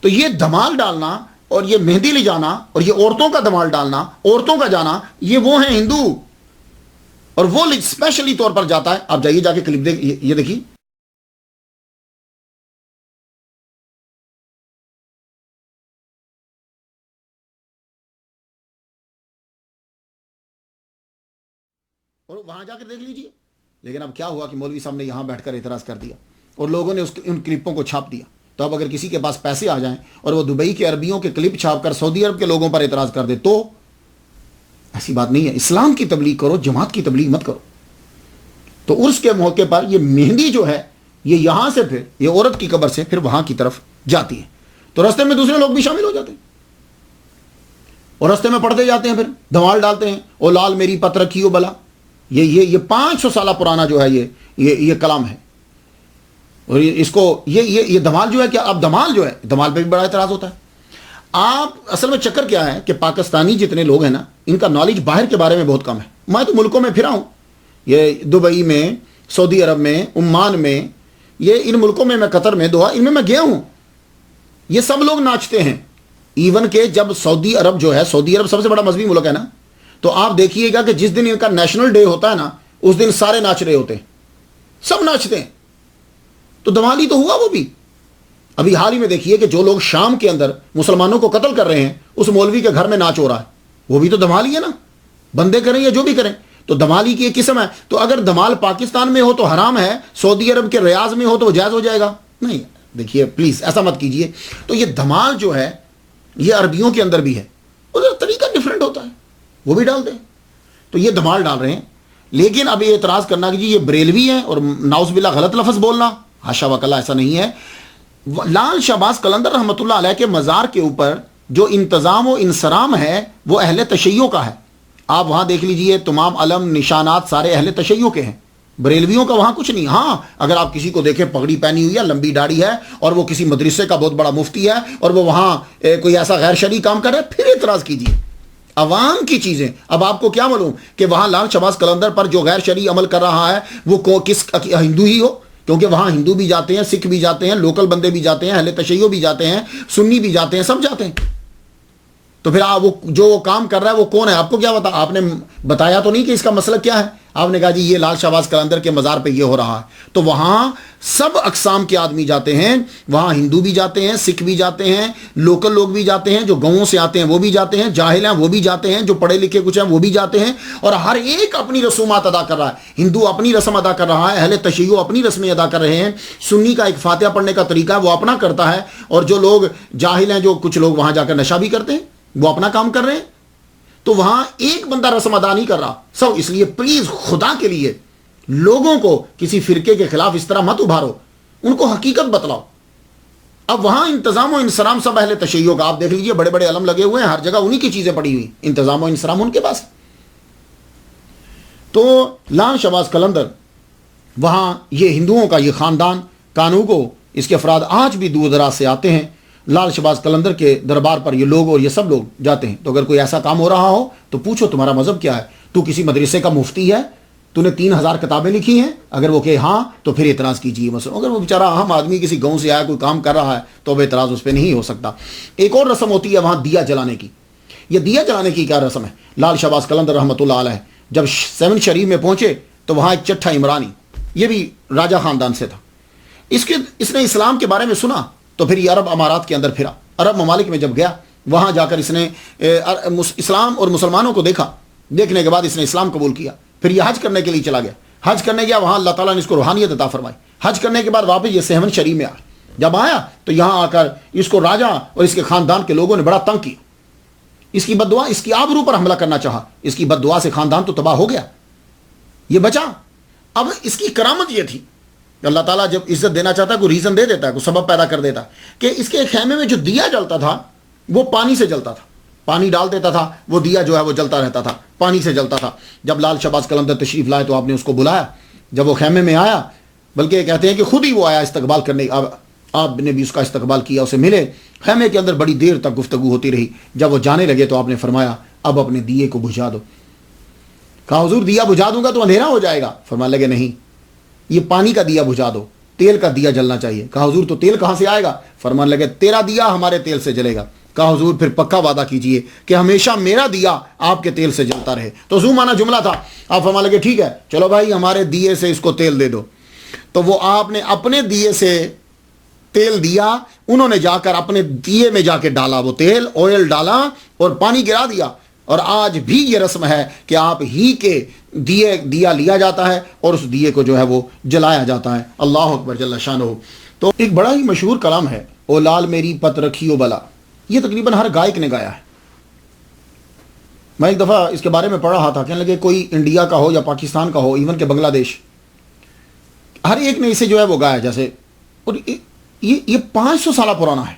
تو یہ دھمال ڈالنا اور یہ مہندی لے جانا اور یہ عورتوں کا دھمال ڈالنا، عورتوں کا جانا، یہ وہ ہیں ہندو. اور وہ اسپیشلی طور پر جاتا ہے. آپ جائیے جا کے کلپ دیکھ، یہ دیکھیے. اور وہاں جا کر دیکھ لیجئے. لیکن اب کیا ہوا کہ مولوی صاحب نے یہاں بیٹھ کر اعتراض کر دیا اور لوگوں نے ان کلپوں کو چھاپ دیا. تو اب اگر کسی کے پاس پیسے آ جائیں اور وہ دبئی کے عربیوں کے کلپ چھاپ کر سعودی عرب کے لوگوں پر اعتراض کر دے تو ایسی بات نہیں ہے. اسلام کی تبلیغ کرو، جماعت کی تبلیغ مت کرو. تو عرس کے موقع پر یہ مہندی جو ہے یہ یہاں سے پھر یہ عورت کی قبر سے پھر وہاں کی طرف جاتی ہے. تو راستے میں دوسرے لوگ بھی شامل ہو جاتے ہیں اور راستے میں پڑھتے جاتے ہیں، پھر دھمال ڈالتے ہیں او لال میری پت رکھیو بلا. یہ 500 سالہ پرانا جو ہے یہ کلام ہے. اور اس کو یہ دھمال جو ہے کہ اب دھمال جو ہے دھمال پہ بھی بڑا اعتراض ہوتا ہے. آپ اصل میں چکر کیا ہے کہ پاکستانی جتنے لوگ ہیں نا ان کا نالج باہر کے بارے میں بہت کم ہے. میں تو ملکوں میں پھرا ہوں، یہ دبئی میں، سعودی عرب میں، عمان میں، یہ ان ملکوں میں قطر میں، دوحہ، ان میں گیا ہوں. یہ سب لوگ ناچتے ہیں. ایون کہ جب سعودی عرب جو ہے، سعودی عرب سب سے بڑا مذہبی ملک ہے نا، تو آپ دیکھیے گا کہ جس دن ان کا نیشنل ڈے ہوتا ہے نا اس دن سارے ناچ رہے ہوتے ہیں، سب ناچتے ہیں. تو دمالی تو ہوا وہ بھی. ابھی حال ہی میں دیکھیے کہ جو لوگ شام کے اندر مسلمانوں کو قتل کر رہے ہیں اس مولوی کے گھر میں ناچ ہو رہا ہے، وہ بھی تو دمالی ہے نا. بندے کریں یا جو بھی کریں تو دمالی کی ایک قسم ہے. تو اگر دمال پاکستان میں ہو تو حرام ہے، سعودی عرب کے ریاض میں ہو تو وہ جائز ہو جائے گا؟ نہیں. دیکھیے پلیز ایسا مت کیجئے. تو یہ دمال جو ہے یہ عربیوں کے اندر بھی ہے، ادھر طریقہ ڈیفرنٹ ہوتا ہے، وہ بھی ڈال دیں. تو یہ دمال ڈال رہے ہیں. لیکن اب یہ اعتراض کرنا کہ جی یہ بریلوی ہے اور ناؤز باللہ غلط لفظ بولنا، حاشا وکلا، ایسا نہیں ہے. لال شہباز قلندر رحمۃ اللہ علیہ کے مزار کے اوپر جو انتظام و انصرام ہے وہ اہل تشیع کا ہے. آپ وہاں دیکھ لیجئے تمام علم نشانات سارے اہل تشیع کے ہیں، بریلویوں کا وہاں کچھ نہیں. ہاں اگر آپ کسی کو دیکھیں پگڑی پہنی ہوئی ہے، لمبی داڑھی ہے اور وہ کسی مدرسے کا بہت بڑا مفتی ہے اور وہ وہاں کوئی ایسا غیر شرعی کام کر رہا ہے، پھر اعتراض کیجئے. عوام کی چیزیں. اب آپ کو کیا معلوم کہ وہاں لال شہباز قلندر پر جو غیر شرعی عمل کر رہا ہے وہ کس ہندو ہی ہو؟ کیونکہ وہاں ہندو بھی جاتے ہیں، سکھ بھی جاتے ہیں، لوکل بندے بھی جاتے ہیں، اہل تشیع بھی جاتے ہیں، سنی بھی جاتے ہیں، سب جاتے ہیں. تو پھر وہ جو کام کر رہا ہے وہ کون ہے؟ آپ کو کیا بتا؟ آپ نے بتایا تو نہیں کہ اس کا مسئلہ کیا ہے. آپ نے کہا جی یہ لال شہباز قلندر کے مزار پہ یہ ہو رہا ہے. تو وہاں سب اقسام کے آدمی جاتے ہیں، وہاں ہندو بھی جاتے ہیں، سکھ بھی جاتے ہیں، لوکل لوگ بھی جاتے ہیں، جو گاؤں سے آتے ہیں وہ بھی جاتے ہیں، جاہل ہیں وہ بھی جاتے ہیں، جو پڑھے لکھے کچھ ہیں وہ بھی جاتے ہیں. اور ہر ایک اپنی رسومات ادا کر رہا ہے. ہندو اپنی رسم ادا کر رہا ہے، اہل تشیع اپنی رسمیں ادا کر رہے ہیں، سنی کا ایک فاتحہ پڑھنے کا طریقہ ہے وہ اپنا کرتا ہے، اور جو لوگ جاہل ہیں، جو کچھ لوگ وہاں جا کر نشہ بھی کرتے ہیں، وہ اپنا کام کر رہے ہیں. تو وہاں ایک بندہ رسم ادا نہیں کر رہا سب. اس لیے پلیز خدا کے لیے لوگوں کو کسی فرقے کے خلاف اس طرح مت ابھارو، ان کو حقیقت بتلاؤ. اب وہاں انتظام و انصرام سب اہل تشیع کا، آپ دیکھ لیجئے بڑے بڑے علم لگے ہوئے ہیں، ہر جگہ انہی کی چیزیں پڑی ہوئی، انتظام و انصرام ان کے پاس۔ تو لال شہباز قلندر وہاں یہ ہندوؤں کا یہ خاندان کانوگو، اس کے افراد آج بھی دور دراز سے آتے ہیں لال شہباز قلندر کے دربار پر، یہ لوگ اور یہ سب لوگ جاتے ہیں۔ تو اگر کوئی ایسا کام ہو رہا ہو تو پوچھو تمہارا مذہب کیا ہے، تو کسی مدرسے کا مفتی ہے، تو نے 3000 کتابیں لکھی ہیں، اگر وہ کہ ہاں تو پھر اعتراض کیجیے۔ مثلا اگر وہ بیچارہ عام آدمی کسی گاؤں سے آیا کوئی کام کر رہا ہے تو اب اعتراض اس پہ نہیں ہو سکتا۔ ایک اور رسم ہوتی ہے وہاں دیا جلانے کی۔ یہ دیا جلانے کی کیا رسم ہے؟ لال شہباز قلندر رحمۃ اللہ علیہ جب 7 شریف میں پہنچے تو وہاں ایک چٹھا عمرانی، یہ بھی راجہ خاندان سے تھا، اس نے اسلام کے بارے میں سنا تو پھر یہ عرب امارات کے اندر پھرا، عرب ممالک میں جب گیا وہاں جا کر اس نے اسلام اور مسلمانوں کو دیکھا، دیکھنے کے بعد اس نے اسلام قبول کیا۔ پھر یہ حج کرنے کے لیے چلا گیا، حج کرنے گیا، وہاں اللہ تعالیٰ نے اس کو روحانیت عطا فرمائی۔ حج کرنے کے بعد واپس یہ 7 شریف میں آیا، جب آیا تو یہاں آ کر اس کو راجہ اور اس کے خاندان کے لوگوں نے بڑا تنگ کیا، اس کی بددعا، اس کی آبرو پر حملہ کرنا چاہا، اس کی بددعا سے خاندان تو تباہ ہو گیا، یہ بچا۔ اب اس کی کرامت یہ تھی، اللہ تعالیٰ جب عزت دینا چاہتا ہے کوئی ریزن دے دیتا ہے، کوئی سبب پیدا کر دیتا ہے، کہ اس کے خیمے میں جو دیا جلتا تھا وہ پانی سے جلتا تھا، پانی ڈال دیتا تھا، وہ دیا جو ہے وہ جلتا رہتا تھا، پانی سے جلتا تھا۔ جب لال شہباز قلندر تشریف لائے تو آپ نے اس کو بلایا، جب وہ خیمے میں آیا، بلکہ کہتے ہیں کہ خود ہی وہ آیا استقبال کرنے، آپ نے بھی اس کا استقبال کیا، اسے ملے، خیمے کے اندر بڑی دیر تک گفتگو ہوتی رہی۔ جب وہ جانے لگے تو آپ نے فرمایا اب اپنے دیے کو بجھا دو۔ کہا حضور دیا بجھا دوں گا تو اندھیرا ہو جائے گا، فرمانے لگے نہیں، یہ پانی کا دیا بجھا دو، تیل کا دیا جلنا چاہیے۔ کہا حضور تو تیل کہاں سے آئے گا؟ فرمانے لگے تیرا دیا ہمارے تیل سے جلے گا۔ کہا حضور پھر پکا وعدہ کیجئے کہ ہمیشہ میرا دیا آپ کے تیل سے جلتا رہے۔ تو زو مانا جملہ تھا۔ آپ فرمانے لگے ٹھیک ہے چلو بھائی ہمارے دیے سے اس کو تیل دے دو۔ تو وہ آپ نے اپنے دیے سے تیل دیا، انہوں نے جا کر اپنے دیے میں جا کے ڈالا، وہ تیل آئل ڈالا اور پانی گرا دیا۔ اور آج بھی یہ رسم ہے کہ آپ ہی کے دیا لیا جاتا ہے اور اس دیے کو جو ہے وہ جلایا جاتا ہے۔ اللہ اکبر جل شانہ۔ تو ایک بڑا ہی مشہور کلام ہے، او لال میری پت رکھیو بلا، یہ تقریباً ہر گائک نے گایا ہے۔ میں ایک دفعہ اس کے بارے میں پڑھ رہا تھا، کہنے لگے کوئی انڈیا کا ہو یا پاکستان کا ہو، ایون کہ بنگلہ دیش، ہر ایک نے اسے جو ہے وہ گایا جیسے، اور یہ 500 سالہ پرانا ہے۔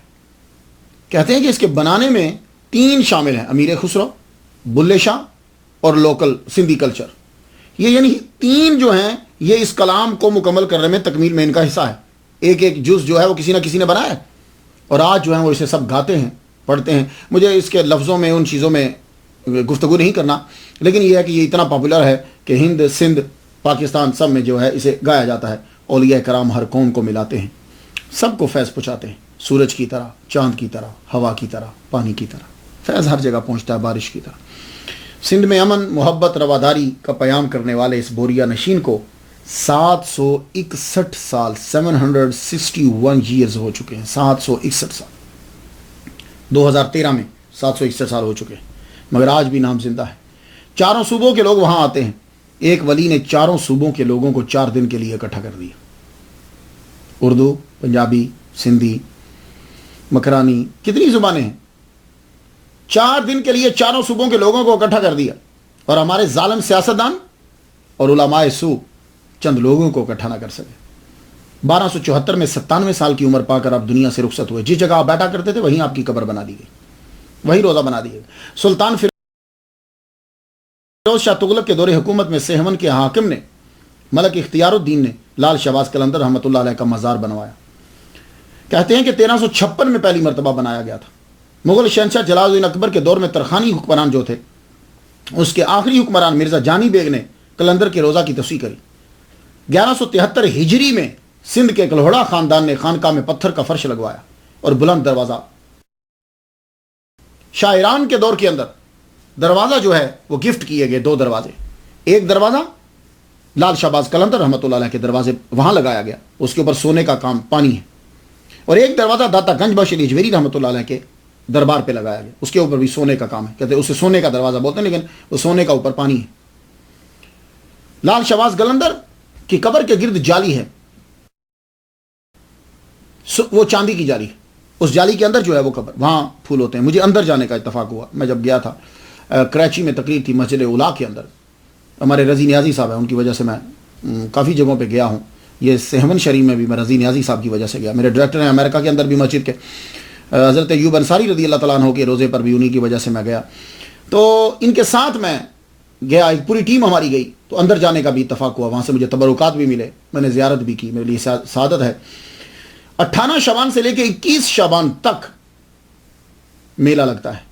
کہتے ہیں کہ اس کے بنانے میں 3 شامل ہیں، امیر خسرو، بلے شاہ اور لوکل سندھی کلچر۔ یہ یعنی 3 جو ہیں یہ اس کلام کو مکمل کرنے میں، تکمیل میں ان کا حصہ ہے۔ ایک ایک جز جو ہے وہ کسی نہ کسی نے بنایا ہے، اور آج جو ہے وہ اسے سب گاتے ہیں، پڑھتے ہیں۔ مجھے اس کے لفظوں میں ان چیزوں میں گفتگو نہیں کرنا، لیکن یہ ہے کہ یہ اتنا پاپولر ہے کہ ہند، سندھ، پاکستان سب میں جو ہے اسے گایا جاتا ہے۔ اولیاء کرام ہر قوم کو ملاتے ہیں، سب کو فیض پہنچاتے ہیں، سورج کی طرح، چاند کی طرح، ہوا کی طرح، پانی کی طرح، فیض ہر جگہ پہنچتا ہے، بارش کی طرح۔ سندھ میں امن، محبت، رواداری کا پیام کرنے والے اس بوریا نشین کو 761 سال 761 ایئرز ہو چکے ہیں، 761 سال، 2013 میں 761 سال ہو چکے ہیں، مگر آج بھی نام زندہ ہے۔ 4 صوبوں کے لوگ وہاں آتے ہیں، ایک ولی نے 4 صوبوں کے لوگوں کو 4 دن کے لیے اکٹھا کر دیا، اردو، پنجابی، سندھی، مکرانی، کتنی زبانیں ہیں، 4 دن کے لیے 4 صوبوں کے لوگوں کو اکٹھا کر دیا۔ اور ہمارے ظالم سیاستدان اور علماء سو چند لوگوں کو اکٹھا نہ کر سکے۔ 1274 میں 97 سال کی عمر پا کر آپ دنیا سے رخصت ہوئے، جس جگہ آپ بیٹھا کرتے تھے وہیں آپ کی قبر بنا دی گئی، وہی روزہ بنا دی گئی۔ سلطان فیروز شاہ تغلق کے دور حکومت میں سہون کے حاکم نے، ملک اختیار الدین نے، لال شہباز قلندر رحمۃ اللہ علیہ کا مزار بنوایا۔ کہتے ہیں کہ 1356 میں پہلی مرتبہ بنایا گیا تھا۔ مغل شہنشاہ جلال الدین اکبر کے دور میں ترخانی حکمران جو تھے، اس کے آخری حکمران مرزا جانی بیگ نے قلندر کے روزہ کی توسیع کری۔ 1173 ہجری میں سندھ کے کلہوڑا خاندان نے خانقاہ میں پتھر کا فرش لگوایا اور بلند دروازہ۔ شاہ ایران کے دور کے اندر دروازہ جو ہے وہ گفٹ کیے گئے، 2 دروازے، ایک دروازہ لال شہباز قلندر رحمۃ اللہ علیہ کے دروازے وہاں لگایا گیا، اس کے اوپر سونے کا کام پانی ہے، اور ایک دروازہ داتا گنج بخش علی اجمیری رحمۃ اللہ علیہ کے دربار پہ لگایا گیا، اس کے اوپر بھی سونے کا کام ہے، کہتے ہیں اسے سونے کا دروازہ بولتے ہیں، لیکن وہ سونے کا اوپر پانی ہے۔ لال شہباز قلندر کی قبر کے گرد جالی ہے، وہ چاندی کی جالی ہے، اس جالی کے اندر جو ہے وہ قبر، وہاں پھول ہوتے ہیں۔ مجھے اندر جانے کا اتفاق ہوا، میں جب گیا تھا کراچی میں تقریر تھی مسجد اولا کے اندر، ہمارے رضی نیازی صاحب ہیں، ان کی وجہ سے میں کافی جگہوں پہ گیا ہوں، یہ سہون شریف میں بھی میں رضی نیازی صاحب کی وجہ سے گیا. میرے ڈائریکٹر ہیں امریکہ کے اندر بھی مسجد کے, حضرت ایوب انصاری رضی اللہ تعالیٰ عنہ کے روزے پر بھی انہی کی وجہ سے میں گیا. تو ان کے ساتھ میں گیا, ایک پوری ٹیم ہماری گئی, تو اندر جانے کا بھی اتفاق ہوا, وہاں سے مجھے تبرکات بھی ملے, میں نے زیارت بھی کی, میرے لیے سعادت ہے. 18 شعبان سے لے کے 21 شعبان تک میلہ لگتا ہے.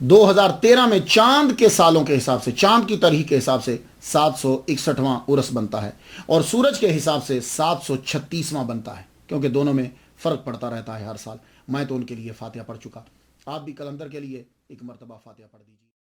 2013 میں چاند کے سالوں کے حساب سے, چاند کی تاریخ کے حساب سے 761واں عرس بنتا ہے, اور سورج کے حساب سے 736واں بنتا ہے, کیونکہ دونوں میں فرق پڑتا رہتا ہے ہر سال. میں تو ان کے لیے فاتحہ پڑھ چکا, آپ بھی کلندر کے لیے ایک مرتبہ فاتحہ پڑھ دیجیے.